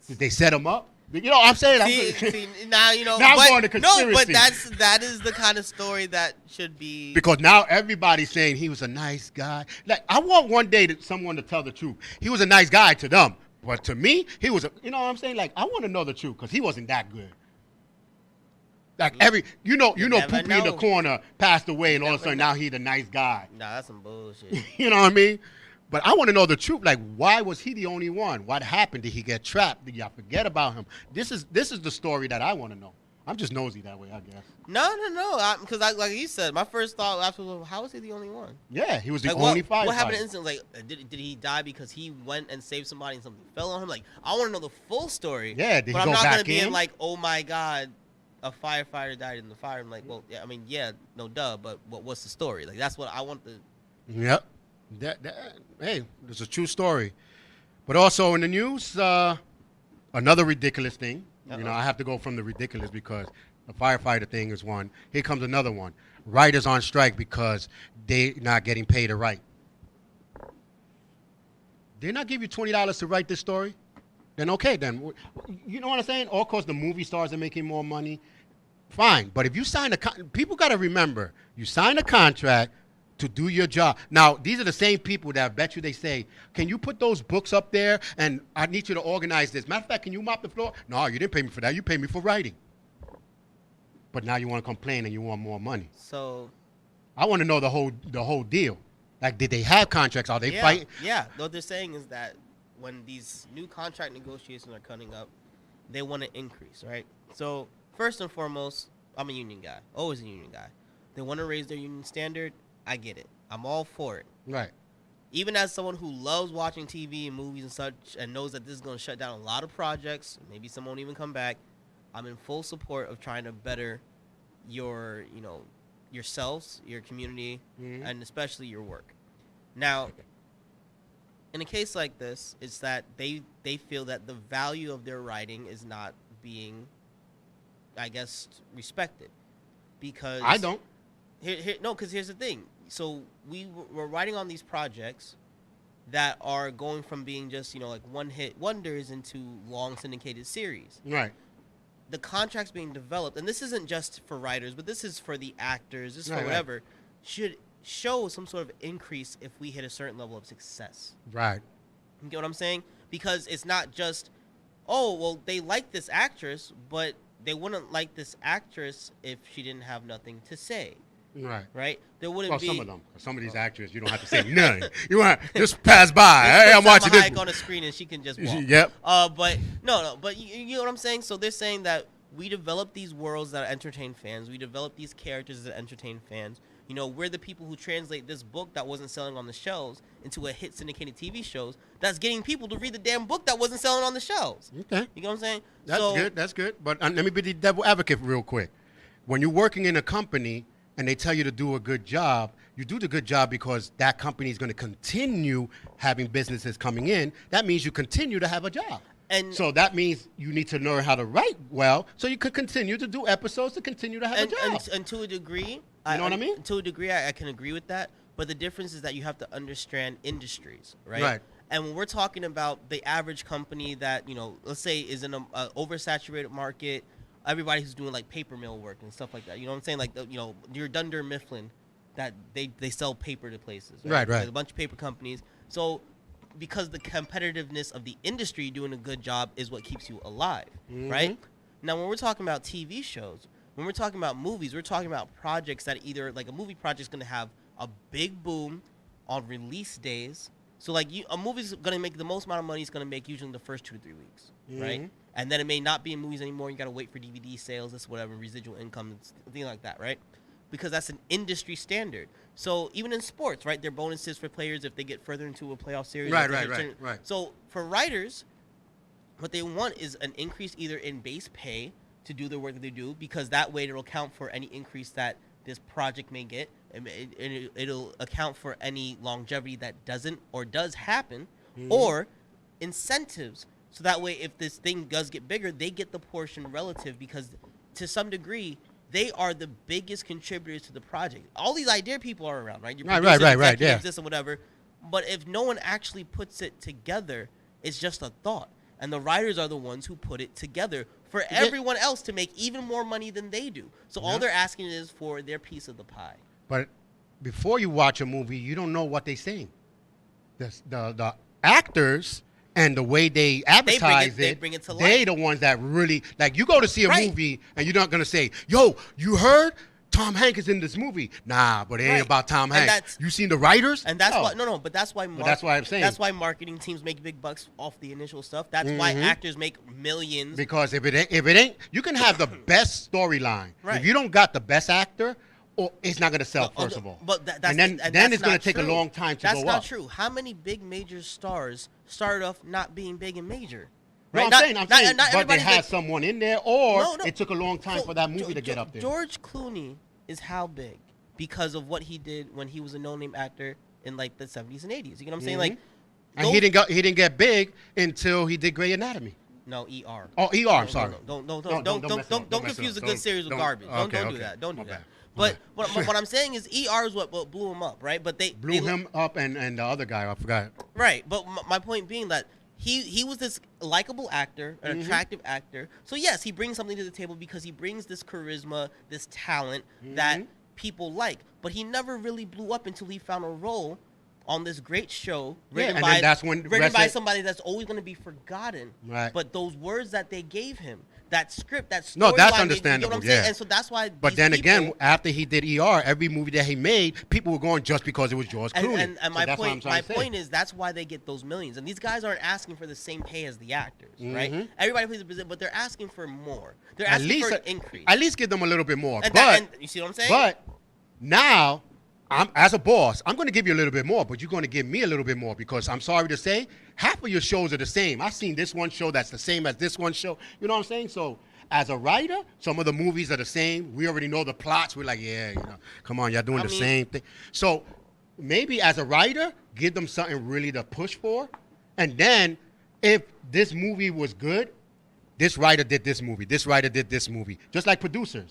Speaker 1: Did they set him up? You know what I'm saying?
Speaker 2: See, now, you know.
Speaker 1: Now I'm going to conspiracy.
Speaker 2: No, but that is the kind of story that should be.
Speaker 1: Because now everybody's saying he was a nice guy. Like, I want one day someone to tell the truth. He was a nice guy to them. But to me, he was, you know what I'm saying? Like, I want to know the truth because he wasn't that good. Like, you know, Poopy in the corner passed away and all of a sudden now he's a nice guy.
Speaker 2: Nah, that's some bullshit.
Speaker 1: You know what I mean? But I want to know the truth. Like, why was he the only one? What happened? Did he get trapped? Did y'all forget about him? This is the story that I want to know. I'm just nosy that way, I guess.
Speaker 2: No. Because like you said, my first thought after was, how was he the only one?
Speaker 1: Yeah, he was the only firefighter.
Speaker 2: What happened instantly? Like, did he die because he went and saved somebody and something fell on him? Like, I want to know the full story.
Speaker 1: Yeah, did he go back in?
Speaker 2: But I'm not going to be like, oh my God, a firefighter died in the fire. I'm like, well, yeah, I mean, yeah, no duh, but what's the story? Like, that's what I want to.
Speaker 1: Yep. Hey, it's a true story. But also in the news, another ridiculous thing. You know, I have to go from the ridiculous because the firefighter thing is one. Here comes another one. Writers on strike because they're not getting paid to write. Did not give you $20 to write this story? Then okay, then. You know what I'm saying? Or, of course, the movie stars are making more money. Fine. But if you sign people got to remember, you sign a contract to do your job. Now, these are the same people that I bet you they say, can you put those books up there and I need you to organize this. Matter of fact, can you mop the floor? No, you didn't pay me for that. You paid me for writing. But now you want to complain and you want more money.
Speaker 2: So
Speaker 1: I want to know the whole deal. Like, did they have contracts? Are they fighting?
Speaker 2: Yeah. What they're saying is that when these new contract negotiations are coming up, they want to increase, right? So first and foremost, I'm a union guy, always a union guy. They want to raise their union standard. I get it. I'm all for it.
Speaker 1: Right.
Speaker 2: Even as someone who loves watching TV and movies and such, and knows that this is going to shut down a lot of projects, maybe some won't even come back, I'm in full support of trying to better your, yourselves, your community, and especially your work. Now, in a case like this, it's that they feel that the value of their writing is not being, I guess, respected. Because
Speaker 1: I don't.
Speaker 2: Because here's the thing. So we're writing on these projects that are going from being just, like one-hit wonders into long syndicated series.
Speaker 1: Right.
Speaker 2: The contracts being developed, and this isn't just for writers, but this is for the actors, this is for
Speaker 1: Right.
Speaker 2: whatever, should show some sort of increase if we hit a certain level of success.
Speaker 1: Right.
Speaker 2: You get what I'm saying? Because it's not just, oh, well, they like this actress, but they wouldn't like this actress if she didn't have nothing to say.
Speaker 1: Right.
Speaker 2: Right? There wouldn't
Speaker 1: Well,
Speaker 2: be.
Speaker 1: some of them. Some of these actors, you don't have to say nothing. You want just pass by. Hey, I'm watching this.
Speaker 2: On a screen and she can just walk.
Speaker 1: Yep.
Speaker 2: But no. But you know what I'm saying? So they're saying that we develop these worlds that entertain fans. We develop these characters that entertain fans. We're the people who translate this book that wasn't selling on the shelves into a hit syndicated TV shows that's getting people to read the damn book that wasn't selling on the shelves.
Speaker 1: Okay.
Speaker 2: You know what I'm saying?
Speaker 1: That's good. But let me be the devil advocate real quick. When you're working in a company and they tell you to do a good job, you do the good job because that company is going to continue having businesses coming in. That means you continue to have a job. And so that means you need to learn how to write well so you could continue to do episodes to continue to have a job.
Speaker 2: And to a degree,
Speaker 1: you know what I mean?
Speaker 2: To a degree, I can agree with that. But the difference is that you have to understand industries, right?
Speaker 1: Right.
Speaker 2: And when we're talking about the average company that, let's say is in an oversaturated market, everybody who's doing like paper mill work and stuff like that, you know what I'm saying? Like, your Dunder Mifflin, that they sell paper to places.
Speaker 1: Right.
Speaker 2: Like a bunch of paper companies. So because the competitiveness of the industry doing a good job is what keeps you alive, right? Now, when we're talking about TV shows, when we're talking about movies, we're talking about projects that either, like a movie project is going to have a big boom on release days. So, like, a movie's going to make the most amount of money it's going to make usually in the first 2 to 3 weeks, right? And then it may not be in movies anymore. You got to wait for DVD sales, this whatever, residual income, things like that, right? Because that's an industry standard. So even in sports, right, there are bonuses for players if they get further into a playoff series.
Speaker 1: Right.
Speaker 2: So for writers, what they want is an increase either in base pay to do the work that they do, because that way it'll account for any increase that this project may get, and it'll account for any longevity that doesn't or does happen, or incentives. So that way, if this thing does get bigger, they get the portion relative, because to some degree, they are the biggest contributors to the project. All these idea people are around, right?
Speaker 1: Right. Yeah.
Speaker 2: This or whatever. But if no one actually puts it together, it's just a thought. And the writers are the ones who put it together for everyone else to make even more money than they do. So all they're asking is for their piece of the pie.
Speaker 1: But before you watch a movie, you don't know what they're saying. The actors and the way they advertise
Speaker 2: they bring it to life.
Speaker 1: They the ones that really, like, you go to see a movie and you're not going to say, yo, you heard? Tom Hanks is in this movie. Nah, but it ain't about Tom Hanks. You seen the writers?
Speaker 2: And that's why but that's why
Speaker 1: that's why I'm saying.
Speaker 2: That's why marketing teams make big bucks off the initial stuff. That's why actors make millions.
Speaker 1: Because if it ain't, you can have the best storyline. If you don't got the best actor, it's not going to sell, first of all.
Speaker 2: But
Speaker 1: then it's going to take a long time to go up.
Speaker 2: That's not true. How many big major stars started off not being big and major?
Speaker 1: Right? I'm saying, but they had someone in there, or it took a long time for that movie to get up there.
Speaker 2: George Clooney is how big because of what he did when he was a no-name actor in like the 70s and 80s. You know what I'm saying? Like,
Speaker 1: and he didn't get big until he did Grey Anatomy.
Speaker 2: No, ER.
Speaker 1: Oh, ER. I'm sorry.
Speaker 2: Don't confuse a good series with garbage. Don't do that. Don't do that. But what I'm saying is ER is what blew him up, right? But they
Speaker 1: blew him up, and the other guy, I forgot.
Speaker 2: Right, but my point being that he was this likable actor, an attractive actor. So yes, he brings something to the table because he brings this charisma, this talent that people like. But he never really blew up until he found a role on this great show
Speaker 1: Yeah, and then that's when
Speaker 2: written by somebody that's always going to be forgotten.
Speaker 1: Right.
Speaker 2: But those words that they gave him, that script, that storyline.
Speaker 1: No, that's
Speaker 2: You
Speaker 1: understandable.
Speaker 2: know what I'm saying?
Speaker 1: Yeah.
Speaker 2: And so that's why.
Speaker 1: But then again, after he did ER, every movie that he made, people were going just because it was George Clooney.
Speaker 2: And my point is that's why they get those millions. And these guys aren't asking for the same pay as the actors, right? Everybody plays a position, but they're asking for more. They're asking for an increase.
Speaker 1: At least give them a little bit more.
Speaker 2: And you see what I'm saying?
Speaker 1: But now, as a boss, I'm going to give you a little bit more, but you're going to give me a little bit more because I'm sorry to say, half of your shows are the same. I've seen this one show that's the same as this one show. You know what I'm saying? So as a writer, some of the movies are the same. We already know the plots. We're like, yeah, come on, y'all doing the same thing. So maybe as a writer, give them something really to push for. And then if this movie was good, this writer did this movie. This writer did this movie. Just like producers.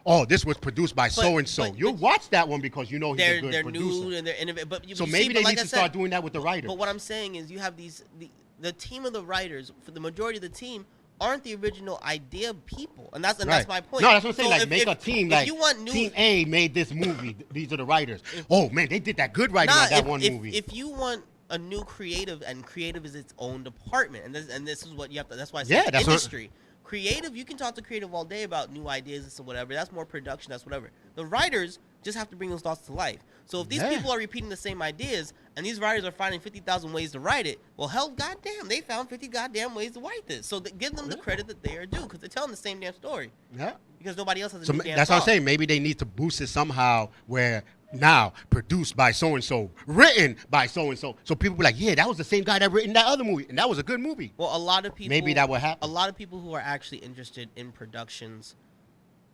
Speaker 1: Oh, this was produced by so-and-so. You'll watch that one because you know he's a good producer.
Speaker 2: New and they're innovative.
Speaker 1: So maybe they need to start doing that with the writers.
Speaker 2: But what I'm saying is you have the team of the writers, for the majority of the team, aren't the original idea people. And that's my point.
Speaker 1: No, that's what I'm saying. So make a team. Like,
Speaker 2: you want
Speaker 1: Team A made this movie. These are the writers. Oh, man, they did that good writing on that one movie.
Speaker 2: If you want a new creative, and creative is its own department, and this is what you have to. That's why I say industry. Creative, you can talk to creative all day about new ideas and whatever. That's more production. That's whatever. The writers just have to bring those thoughts to life. So if these people are repeating the same ideas, and these writers are finding 50,000 ways to write it, well, hell, goddamn, they found 50 goddamn ways to write this. So give them the credit that they are due, because they're telling the same damn story.
Speaker 1: Yeah.
Speaker 2: Because nobody else has a new damn
Speaker 1: that's what I'm saying. Maybe they need to boost it somehow where now produced by so-and-so, written by so-and-so. So people be like, yeah, that was the same guy that written that other movie, and that was a good movie.
Speaker 2: Well, a lot of people...
Speaker 1: Maybe that would happen.
Speaker 2: A lot of people who are actually interested in productions,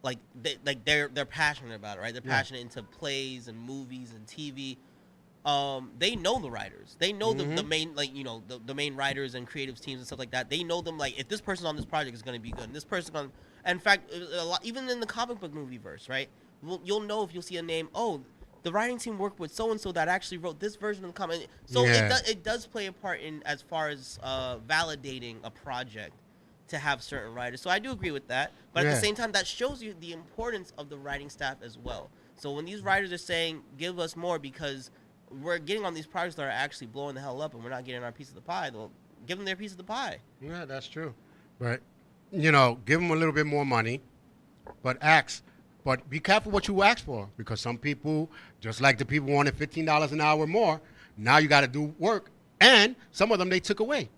Speaker 2: they're passionate about it, right? They're passionate into plays and movies and TV. They know the writers. They know the main, the main writers and creative teams and stuff like that. They know them, like, if this person on this project is going to be good, and this person on... In fact, even in the comic book movie verse, right? You'll know if you'll see a name, the writing team worked with so-and-so that actually wrote this version of the comic. So it does play a part in as far as validating a project to have certain writers. So I do agree with that. But at the same time, that shows you the importance of the writing staff as well. So when these writers are saying, give us more because we're getting on these projects that are actually blowing the hell up and we're not getting our piece of the pie, they'll give them their piece of the pie.
Speaker 1: Yeah, that's true. But, give them a little bit more money, but But be careful what you ask for, because some people, just like the people wanted $15 an hour more, now you got to do work, and some of them they took away.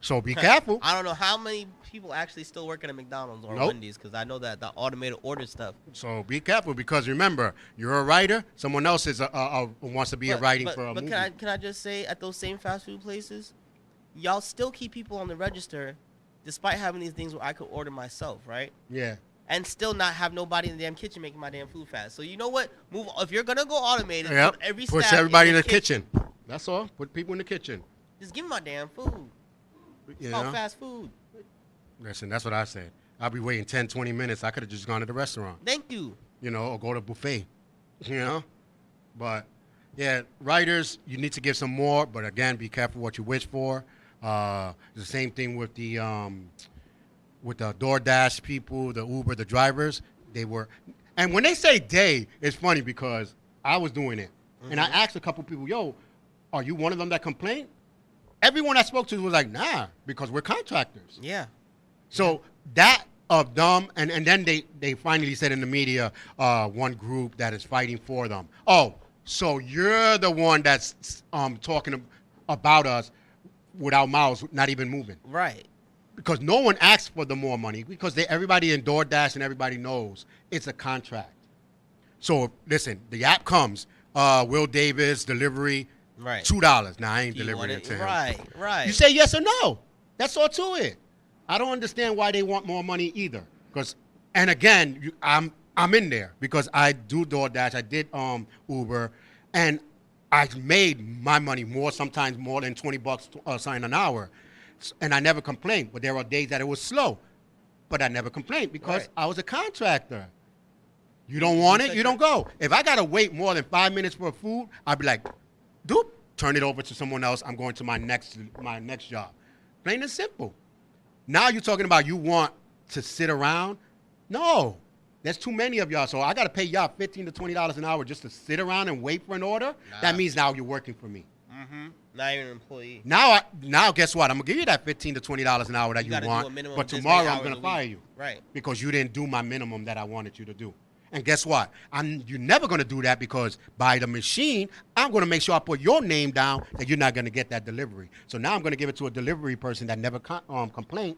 Speaker 1: So be careful.
Speaker 2: I don't know how many people actually still working at McDonald's or Wendy's, because I know that the automated order stuff.
Speaker 1: So be careful, because remember, you're a writer. Someone else is wants to be a writing for a movie.
Speaker 2: But can I just say, at those same fast food places, y'all still keep people on the register, despite having these things where I could order myself, right?
Speaker 1: Yeah.
Speaker 2: And still not have nobody in the damn kitchen making my damn food fast. So you know what? If you're gonna go automated, put
Speaker 1: everybody in the kitchen. That's all. Put people in the kitchen.
Speaker 2: Just give me my damn food. It's called fast food.
Speaker 1: Listen, that's what I said. I'll be waiting 10, 20 minutes. I could have just gone to the restaurant.
Speaker 2: Thank you.
Speaker 1: Or go to a buffet. But yeah, writers, you need to give some more. But again, be careful what you wish for. The same thing with the DoorDash people, the Uber, the drivers. And when they say they, it's funny because I was doing it. And I asked a couple people, yo, are you one of them that complained? Everyone I spoke to was like, nah, because we're contractors.
Speaker 2: Yeah.
Speaker 1: So that of them, and then they finally said in the media, one group that is fighting for them. Oh, so you're the one that's talking about us with our mouths not even moving.
Speaker 2: Right.
Speaker 1: Because no one asked for the more money, because everybody in DoorDash and everybody knows it's a contract. So listen, the app comes, Will Davis, delivery,
Speaker 2: right.
Speaker 1: $2. Now, I ain't delivering it to him.
Speaker 2: Right.
Speaker 1: You say yes or no. That's all to it. I don't understand why they want more money either. And again, I'm in there because I do DoorDash. I did Uber, and I made my money sometimes more than $20 something an hour. And I never complained. But there are days that it was slow. But I never complained because I was a contractor. You don't want it, you don't go. If I got to wait more than 5 minutes for food, I'd be like, doop, turn it over to someone else. I'm going to my next job. Plain and simple. Now you're talking about you want to sit around? No. There's too many of y'all, so I gotta pay y'all $15 to $20 an hour just to sit around and wait for an order.
Speaker 2: Nah.
Speaker 1: That means now you're working for me.
Speaker 2: Mm-hmm. Not even an employee.
Speaker 1: Now, guess what? I'm gonna give you that $15 to $20 an hour that you
Speaker 2: gotta do a
Speaker 1: want,
Speaker 2: minimum
Speaker 1: but
Speaker 2: this
Speaker 1: tomorrow
Speaker 2: many
Speaker 1: I'm
Speaker 2: hours
Speaker 1: gonna
Speaker 2: a
Speaker 1: fire
Speaker 2: week.
Speaker 1: you,
Speaker 2: Right.
Speaker 1: because you didn't do my minimum that I wanted you to do. And guess what? You're never gonna do that, because by the machine, I'm gonna make sure I put your name down that you're not gonna get that delivery. So now I'm gonna give it to a delivery person that never complained.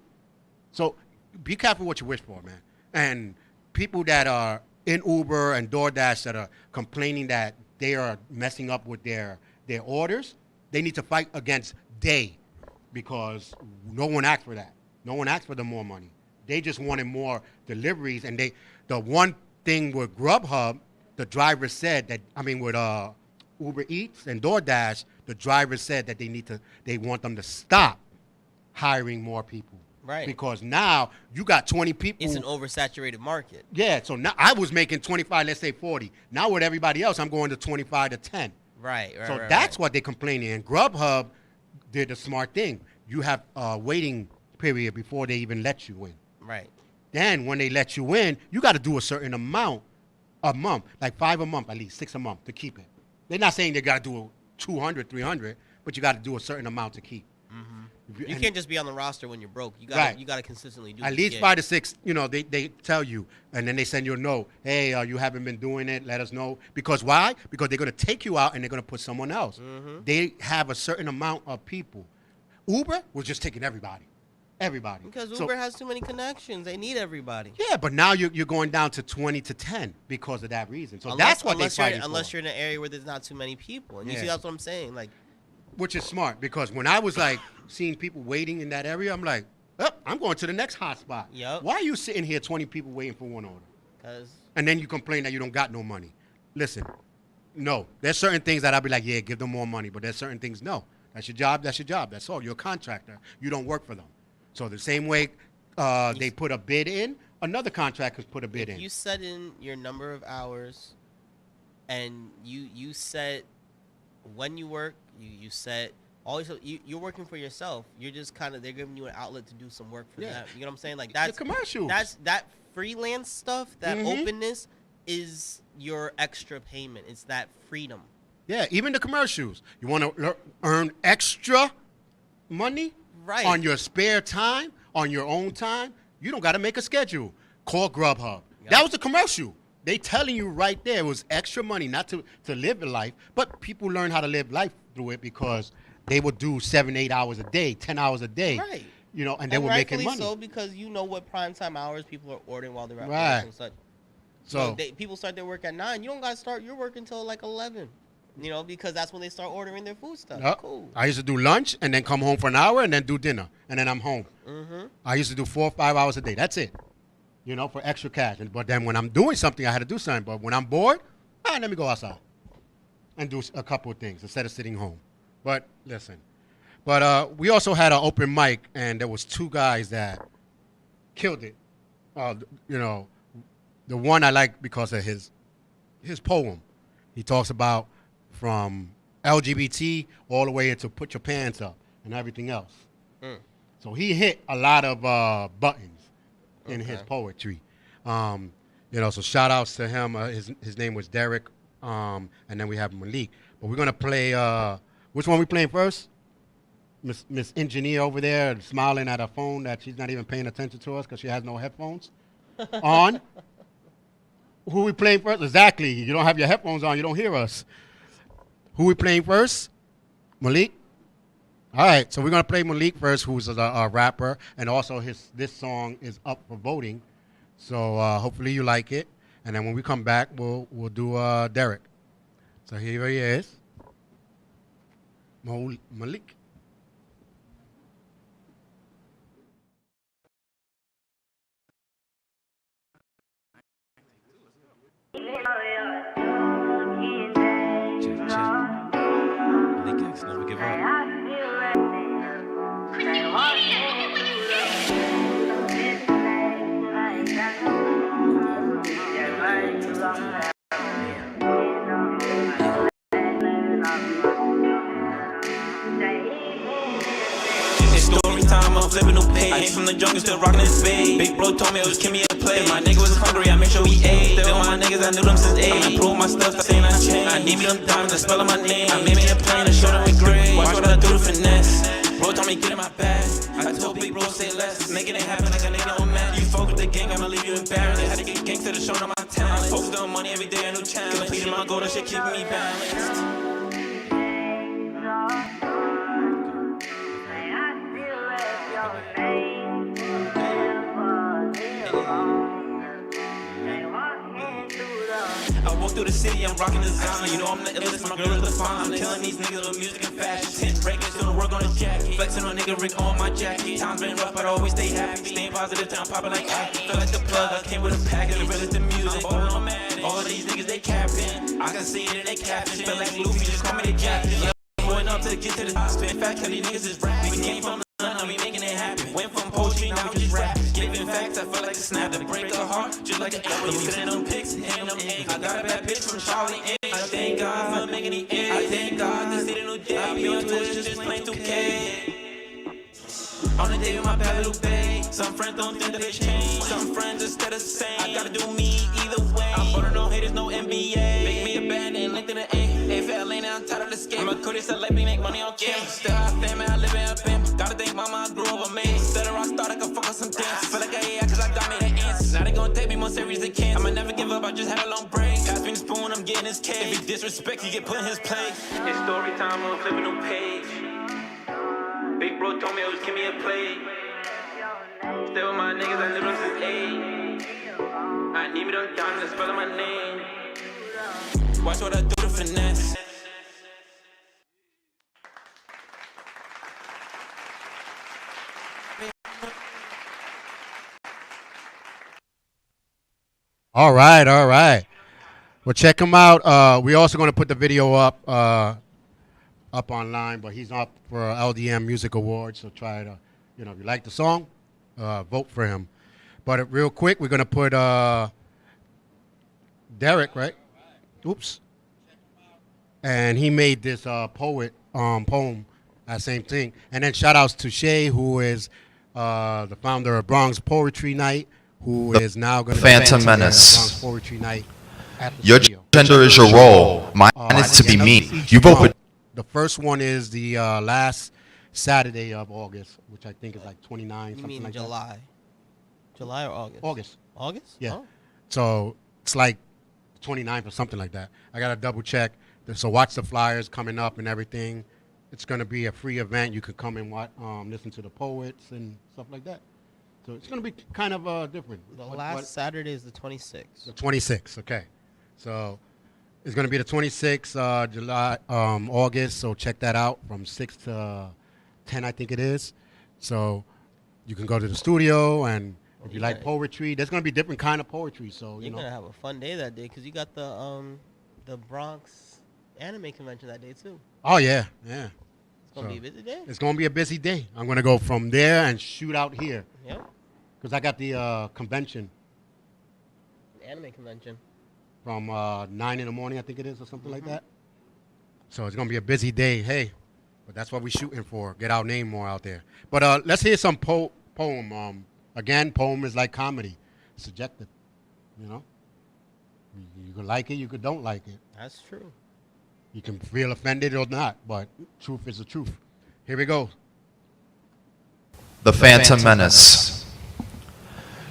Speaker 1: So be careful what you wish for, man. And people that are in Uber and DoorDash that are complaining that they are messing up with their orders, they need to fight against they, because no one asked for that. No one asked for the more money. They just wanted more deliveries. And the one thing with Grubhub, the driver said that, with Uber Eats and DoorDash, the driver said that they want them to stop hiring more people.
Speaker 2: Right.
Speaker 1: Because now you got 20 people.
Speaker 2: It's an oversaturated market.
Speaker 1: Yeah, so now I was making 25, let's say 40. Now with everybody else, I'm going to 25 to 10.
Speaker 2: Right.
Speaker 1: So that's what they're complaining. And Grubhub did a smart thing. You have a waiting period before they even let you in.
Speaker 2: Right.
Speaker 1: Then when they let you in, you got to do a certain amount a month, like 5 a month, at least 6 a month to keep it. They're not saying they got to do 200, 300, but you got to do a certain amount to keep.
Speaker 2: Mm-hmm. You can't just be on the roster when you're broke. You got
Speaker 1: Right.
Speaker 2: You got to consistently do
Speaker 1: at least 5 to 6. They tell you, and then they send you a note. Hey, you haven't been doing it. Let us know. Because why? Because they're gonna take you out and they're gonna put someone else.
Speaker 2: Mm-hmm.
Speaker 1: They have a certain amount of people. Uber was just taking everybody.
Speaker 2: Because Uber has too many connections. They need everybody.
Speaker 1: Yeah, but now you're going down to 20 to 10 because of that reason. So that's what they're fighting for.
Speaker 2: Unless you're in an area where there's not too many people, and you see, that's what I'm saying. Like,
Speaker 1: which is smart, because when I was like seeing people waiting in that area, I'm like, oh, I'm going to the next hotspot.
Speaker 2: Yep.
Speaker 1: Why are you sitting here 20 people waiting for one order? And then you complain that you don't got no money. Listen, no, there's certain things that I'll be like, yeah, give them more money, but there's certain things, no. That's your job, that's all. You're a contractor. You don't work for them. So the same way they put a bid in, another contractor put a bid in.
Speaker 2: You set in your number of hours, and you set when you work, you set also you're working for yourself. You're just they're giving you an outlet to do some work for them. You know what I'm saying? Like, that's
Speaker 1: the commercials.
Speaker 2: That freelance stuff, that openness is your extra payment. It's that freedom.
Speaker 1: Yeah, even the commercials. You want to earn extra money?
Speaker 2: Right.
Speaker 1: On your spare time, on your own time, you don't got to make a schedule. Call Grubhub. Yep. That was the commercial. They telling you right there it was extra money, not to live a life, but people learn how to live life through it because they would do 7, 8 hours a day, 10 hours a day.
Speaker 2: Right.
Speaker 1: And they were making money.
Speaker 2: So, because you know what prime time hours people are ordering while they're at
Speaker 1: right.
Speaker 2: work and such. So people start their work at 9. You don't got to start your work until like 11. Because that's when they start ordering their food stuff.
Speaker 1: Yep.
Speaker 2: Cool.
Speaker 1: I used to do lunch and then come home for an hour and then do dinner. And then I'm home.
Speaker 2: Mm-hmm.
Speaker 1: I used to do 4 or 5 hours a day. That's it. For extra cash. But then when I'm doing something, I had to do something. But when I'm bored, let me go outside and do a couple of things instead of sitting home. But listen. But we also had an open mic, and there was 2 guys that killed it. The one I like because of his poem. He talks about from LGBT all the way into put your pants up and everything else. So he hit a lot of buttons in his poetry. So shout outs to him. His name was Derek, and then we have Malik. But we're gonna play. Which one we playing first? Miss Engineer over there smiling at her phone that she's not even paying attention to us because she has no headphones on. Who we playing first? Exactly. You don't have your headphones on. You don't hear us. Who we playing first? Malik? All right. So we're going to play Malik first, who's a rapper. And also this song is up for voting. So hopefully you like it. And then when we come back, we'll do Derek. So here he is. Malik.
Speaker 3: Never give up. It's story time, I'm flipping new pay. I came from the jungle, still rocking this fade. Big bro told me it was give me a play. My nigga was hungry, I made sure he ate. Still my niggas, I knew them since 8. I prove my stuff, that ain't I change. I need me them diamonds, the spell of my name. I made me a plan to show them we great. Watch what I do to finesse. Bro told me get in my bag. I told big bro say less. Making it happen like a nigga on man. You fuck with the gang, I'ma leave you embarrassed. I had to get gangsta to show them my talent. Focused on money every day, a new challenge. Completing my goal, that shit keeping me balanced. I walk through the city, I'm rocking design. You know I'm the illest, my girl is the fine. I'm killing these niggas with music and fashion. 10 breakers, doing work on his jacket. Flexing on a nigga, ring on my jacket. Times been rough, but I always stay happy. Staying positive, till I'm popping like acting. Feel like the plug, I came with a package. The realest the music, on mad. All of these niggas, they capping. I can see it in they caption. Feel like Luffy, just call me the captain. Going up to get to the top. In fact, cause these niggas is rapping. We came from the sun, now we making it happen. Went from poetry, now we just rapping. Giving facts, I feel like a snap that break a heart, just like an apple. You sending them pics, hitting them eggs. I got a bad bitch from Charlie. I thank God for making the eggs. I thank God to see the new day. I be on Twitch, just playing 2K. On the day with my bad little babe. Some friends don't think that they change. Some friends instead of the same. I gotta do me either way. I'm born no haters, no NBA. Make me a band and linked in the A. AFL lane, I'm tired of the skate. My cootie said let me make money on camera. Still hot family, I live in a pimp. Gotta thank mama, I grew up with me. Instead of rock star, I can fuck up some dance. Feel like I cause I got me the answers. Now they gon' take me more serious than cancer. I'ma never give up, I just had a long break. Pass me the spoon, I'm getting his cake. If he disrespect, he get put in his place. It's story time, I'm flipping new page. Big bro told me it was give me a play. Still with my niggas, I knew them since 8. I need me them diamonds, the spell of my name. Watch what I do to finesse.
Speaker 1: All right, all right. Well, check him out. We're also going to put the video up online, but he's up for LDM Music Awards, so try to, if you like the song, vote for him. But real quick, we're going to put Derek, right? Oops. And he made this poem, that same thing. And then shout outs to Shay, who is the founder of Bronx Poetry Night, who is now going to
Speaker 4: Phantom Menace.
Speaker 1: Bronx Poetry Night at the
Speaker 4: Your
Speaker 1: studio.
Speaker 4: gender is your role. Mine is to be me. You vote for.
Speaker 1: The first one is the last Saturday of August, which I think is like 29,
Speaker 2: You
Speaker 1: something
Speaker 2: mean
Speaker 1: like
Speaker 2: July?
Speaker 1: that.
Speaker 2: July or August?
Speaker 1: August.
Speaker 2: August?
Speaker 1: Yeah.
Speaker 2: Oh.
Speaker 1: So it's like 29th or something like that. I got to double check. So watch the flyers coming up and everything. It's going to be a free event. You can come and watch, listen to the poets and stuff like that. So it's going to be kind of different.
Speaker 2: The last Saturday is the 26th.
Speaker 1: The 26th, okay. So it's going to be the 26th, July, August. So check that out from 6 to 10, I think it is. So you can go to the studio, and if you like poetry, there's going to be different kind of poetry. So
Speaker 2: You're going to have a fun day that day because you got the Bronx anime convention that day too.
Speaker 1: Oh, yeah, yeah.
Speaker 2: It's going to be a busy day.
Speaker 1: It's going to be a busy day. I'm going to go from there and shoot out here.
Speaker 2: Yep.
Speaker 1: Because I got the convention.
Speaker 2: The anime convention.
Speaker 1: From 9 in the morning, I think it is, or something like that. So it's going to be a busy day. Hey, but that's what we're shooting for. Get our name more out there. But let's hear some poem. Again, poem is like comedy. Subjective, You can like it, you can don't like it.
Speaker 2: That's true.
Speaker 1: You can feel offended or not, but truth is the truth. Here we go.
Speaker 4: The Phantom Menace.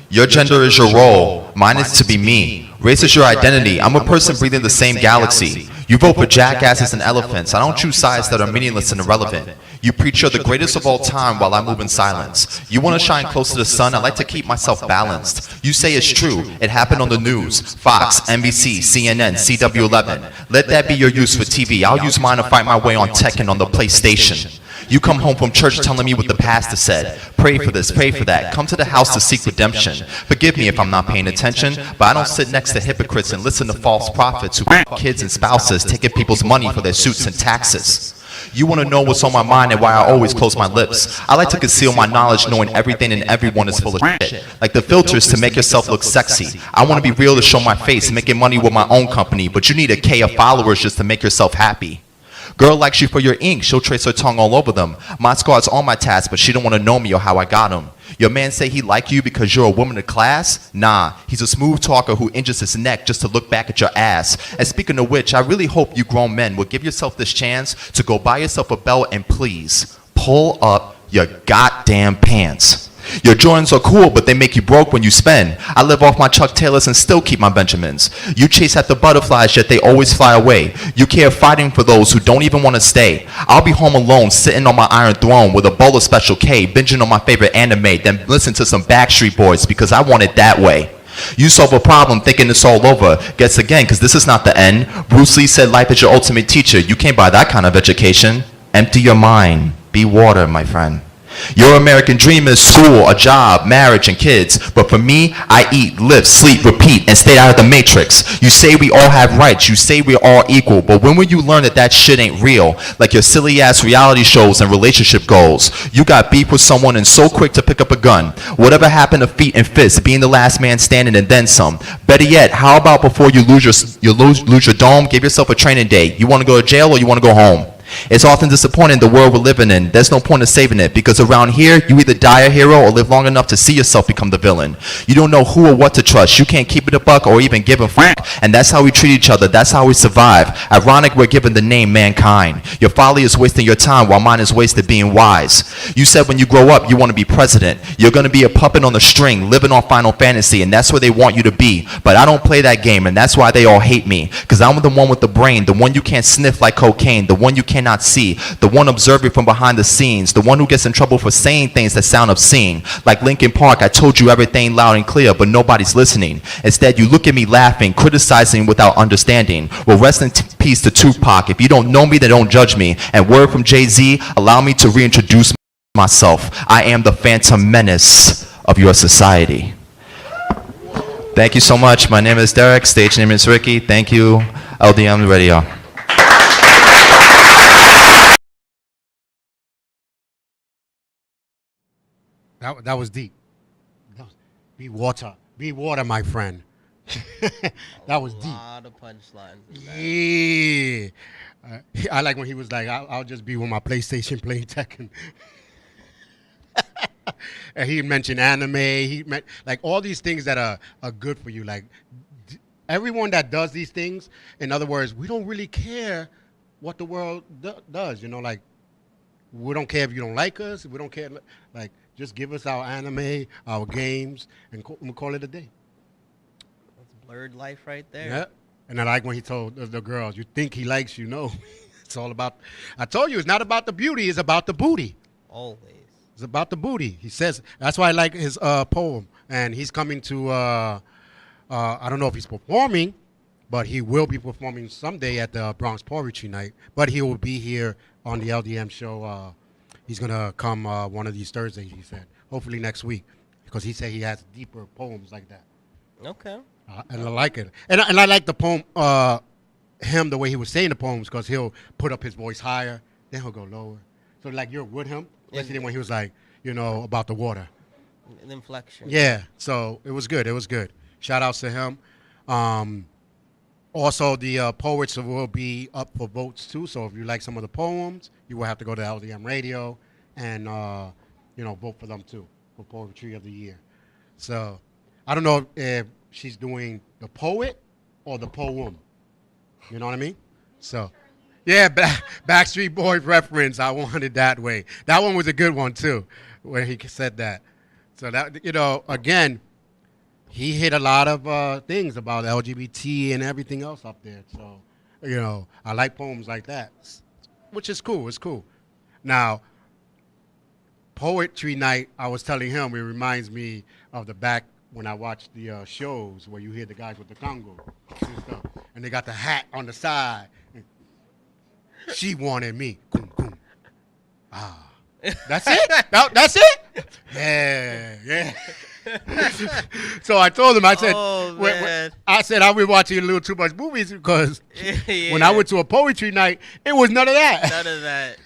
Speaker 4: Your gender is your role. Mine is to be me. Race is your identity. I'm a person breathing the same galaxy. You vote for jackasses and elephants. I don't choose sides that are meaningless and irrelevant. You preach you're the greatest of all time while I move in silence. You want to shine close to the sun. I like to keep myself balanced. You say it's true. It happened on the news. Fox, NBC, CNN, CW11. Let that be your use for TV. I'll use mine to fight my way on Tekken on the PlayStation. You come home from church telling me what the pastor said. Pray for this, pray for that. Come to the house to seek redemption. Forgive me if I'm not paying attention, but I don't sit next to hypocrites and listen to false prophets who f kids and spouses, taking people's money for their suits and taxes. You want to know what's on my mind and why I always close my lips. I like to conceal my knowledge knowing everything and everyone is full of shit. Like the filters to make yourself look sexy. I want to be real to show my face, making money with my own company, but you need a K of followers just to make yourself happy. Girl likes you for your ink, she'll trace her tongue all over them. My squad's on my task, but she don't want to know me or how I got him. Your man say he like you because you're a woman of class? Nah, he's a smooth talker who injures his neck just to look back at your ass. And speaking of which, I really hope you grown men will give yourself this chance to go buy yourself a belt and please pull up your goddamn pants. Your Jordans are cool, but they make you broke when you spend. I live off my Chuck Taylors and still keep my Benjamins. You chase after butterflies, yet they always fly away. You care fighting for those who don't even want to stay. I'll be home alone, sitting on my iron throne with a bowl of Special K, binging on my favorite anime, then listen to some Backstreet Boys because I want it that way. You solve a problem thinking it's all over. Guess again, because this is not the end. Bruce Lee said life is your ultimate teacher. You can't buy that kind of education. Empty your mind. Be water, my friend. Your American dream is school, a job, marriage, and kids. But for me, I eat, live, sleep, repeat, and stay out of the matrix. You say we all have rights. You say we're all equal. But when will you learn that that shit ain't real? Like your silly-ass reality shows and relationship goals. You got beef with someone and so quick to pick up a gun. Whatever happened to feet and fists, being the last man standing and then some? Better yet, how about before you lose your dome, give yourself a training day? You want to go to jail or you want to go home? It's often disappointing the world we're living in. There's no point in saving it because around here, you either die a hero or live long enough to see yourself become the villain. You don't know who or what to trust. You can't keep it a buck or even give a fuck. And that's how we treat each other. That's how we survive. Ironic we're given the name mankind. Your folly is wasting your time while mine is wasted being wise. You said when you grow up, you want to be president. You're going to be a puppet on the string, living on Final Fantasy, and that's where they want you to be. But I don't play that game, and that's why they all hate me. Because I'm the one with the brain, the one you can't sniff like cocaine, the one you can't see, the one observing from behind the scenes, the one who gets in trouble for saying things that sound obscene. Like Linkin Park, I told you everything loud and clear, but nobody's listening. Instead, you look at me laughing, criticizing without understanding. Well, rest in peace to Tupac. If you don't know me, then don't judge me. And word from Jay-Z, allow me to reintroduce myself. I am the Phantom Menace of your society. Thank you so much. My name is Derek. Stage name is Ricky. Thank you, LDM Radio.
Speaker 1: That was deep. Be water, my friend. That was deep.
Speaker 2: A lot of punchlines. In that.
Speaker 1: Yeah. I like when he was like, I'll just be with my PlayStation playing Tekken. And he mentioned anime. He meant like all these things that are good for you. Like everyone that does these things, in other words, we don't really care what the world does. You know, like we don't care if you don't like us. We don't care. Like just give us our anime, our games, and we'll call it a day.
Speaker 2: That's blurred life right there.
Speaker 1: Yeah. And I like when he told the girls, you think he likes you. No. It's all about, I told you, it's not about the beauty. It's about the booty.
Speaker 2: Always.
Speaker 1: It's about the booty. He says, that's why I like his poem. And he's coming to, I don't know if he's performing, but he will be performing someday at the Bronx Poetry Night. But he will be here on the LDM show. He's going to come one of these Thursdays, he said. Hopefully next week. Because he said he has deeper poems like that.
Speaker 2: Okay.
Speaker 1: And I like it. And I like the poem, him, the way he was saying the poems, because he'll put up his voice higher, then he'll go lower. So like you're with him, especially when he was like, you know, about the water.
Speaker 2: An inflection.
Speaker 1: Yeah. So it was good. It was good. Shout outs to him. Also, the poets will be up for votes too. So if you like some of the poems, you will have to go to LDM Radio and vote for them too for Poetry of the Year. So I don't know if she's doing the poet or the poem. You know what I mean? So yeah, Backstreet Boy reference. I wanted it that way. That one was a good one too, where he said that. So that again. He hit a lot of things about LGBT and everything else up there. So, I like poems like that, which is cool. It's cool. Now, Poetry Night, I was telling him, it reminds me of the back when I watched the shows where you hear the guys with the Congo and stuff. And they got the hat on the side. She wanted me. Boom, boom. Ah. That's it? That's it? Yeah. So I told him, I said, I've been watching a little too much movies because when I went to a poetry night, it was none of that.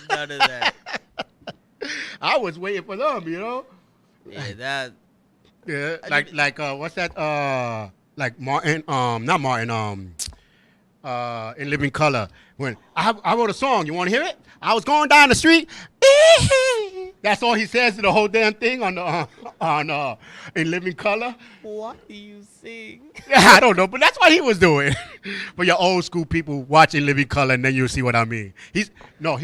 Speaker 2: None of that.
Speaker 1: I was waiting for them,
Speaker 2: Yeah, that.
Speaker 1: Yeah, like what's that? Like Martin, not Martin. in Living Color. When I wrote a song, you want to hear it? I was going down the street. That's all he says to the whole damn thing on the in Living Color.
Speaker 2: What do you sing?
Speaker 1: I don't know, but that's what he was doing. For your old school people watching Living Color, and then you'll see what I mean. He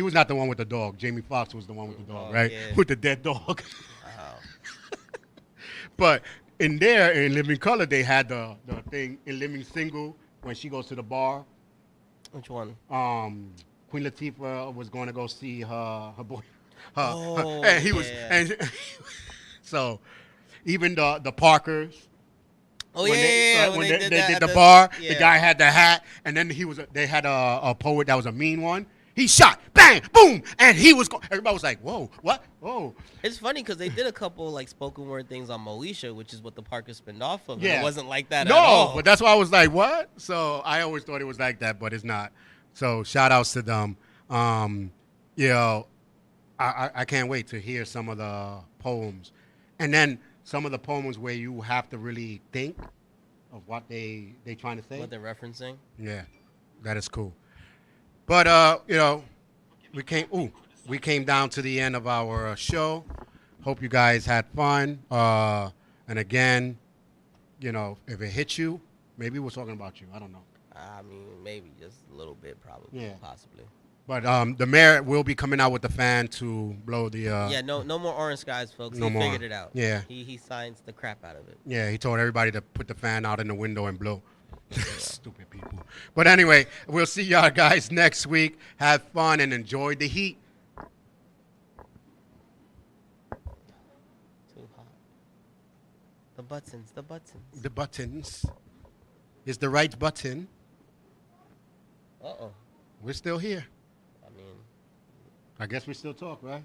Speaker 1: was not the one with the dog. Jamie Foxx was the one with the dog, right?
Speaker 2: Yeah.
Speaker 1: With the dead dog.
Speaker 2: Wow.
Speaker 1: But in there, in Living Color, they had the thing in Living Single when she goes to the bar.
Speaker 2: Which one?
Speaker 1: Queen Latifah was going to go see her boy.
Speaker 2: Oh,
Speaker 1: and he was,
Speaker 2: yeah.
Speaker 1: and so even the Parkers.
Speaker 2: Oh
Speaker 1: when
Speaker 2: yeah,
Speaker 1: when
Speaker 2: when
Speaker 1: they
Speaker 2: did
Speaker 1: did
Speaker 2: that
Speaker 1: the
Speaker 2: at
Speaker 1: bar,
Speaker 2: yeah.
Speaker 1: the guy had the hat, and then they had a poet that was a mean one. He shot, bang, boom, and he was. Everybody was like, "Whoa, what? Whoa!"
Speaker 2: It's funny because they did a couple like spoken word things on Moesha, which is what the Parker spinned off of. And
Speaker 1: Yeah.
Speaker 2: it wasn't like that
Speaker 1: No,
Speaker 2: at all.
Speaker 1: but that's why I was like, "What?" So I always thought it was like that, but it's not. So shout outs to them. You know, I can't wait to hear some of the poems, and then some of the poems where you have to really think of what they trying to say.
Speaker 2: What they're referencing.
Speaker 1: Yeah, that is cool. But you know, we came down to the end of our show. Hope you guys had fun. And again, you know, if it hits you, maybe we're talking about you. I don't know.
Speaker 2: I mean, maybe just a little bit, probably,
Speaker 1: Yeah.
Speaker 2: possibly.
Speaker 1: But the mayor will be coming out with the fan to blow the.
Speaker 2: Yeah, no more orange skies, folks.
Speaker 1: No
Speaker 2: he
Speaker 1: more.
Speaker 2: figured it out.
Speaker 1: Yeah.
Speaker 2: He signs the crap out of it.
Speaker 1: Yeah, he told everybody to put the fan out in the window and blow. Stupid people. But anyway, we'll see y'all guys next week. Have fun and enjoy the heat.
Speaker 2: Too hot. The buttons.
Speaker 1: The buttons. Is the right button.
Speaker 2: Uh-oh.
Speaker 1: We're still here.
Speaker 2: I mean,
Speaker 1: I guess we still talk, right?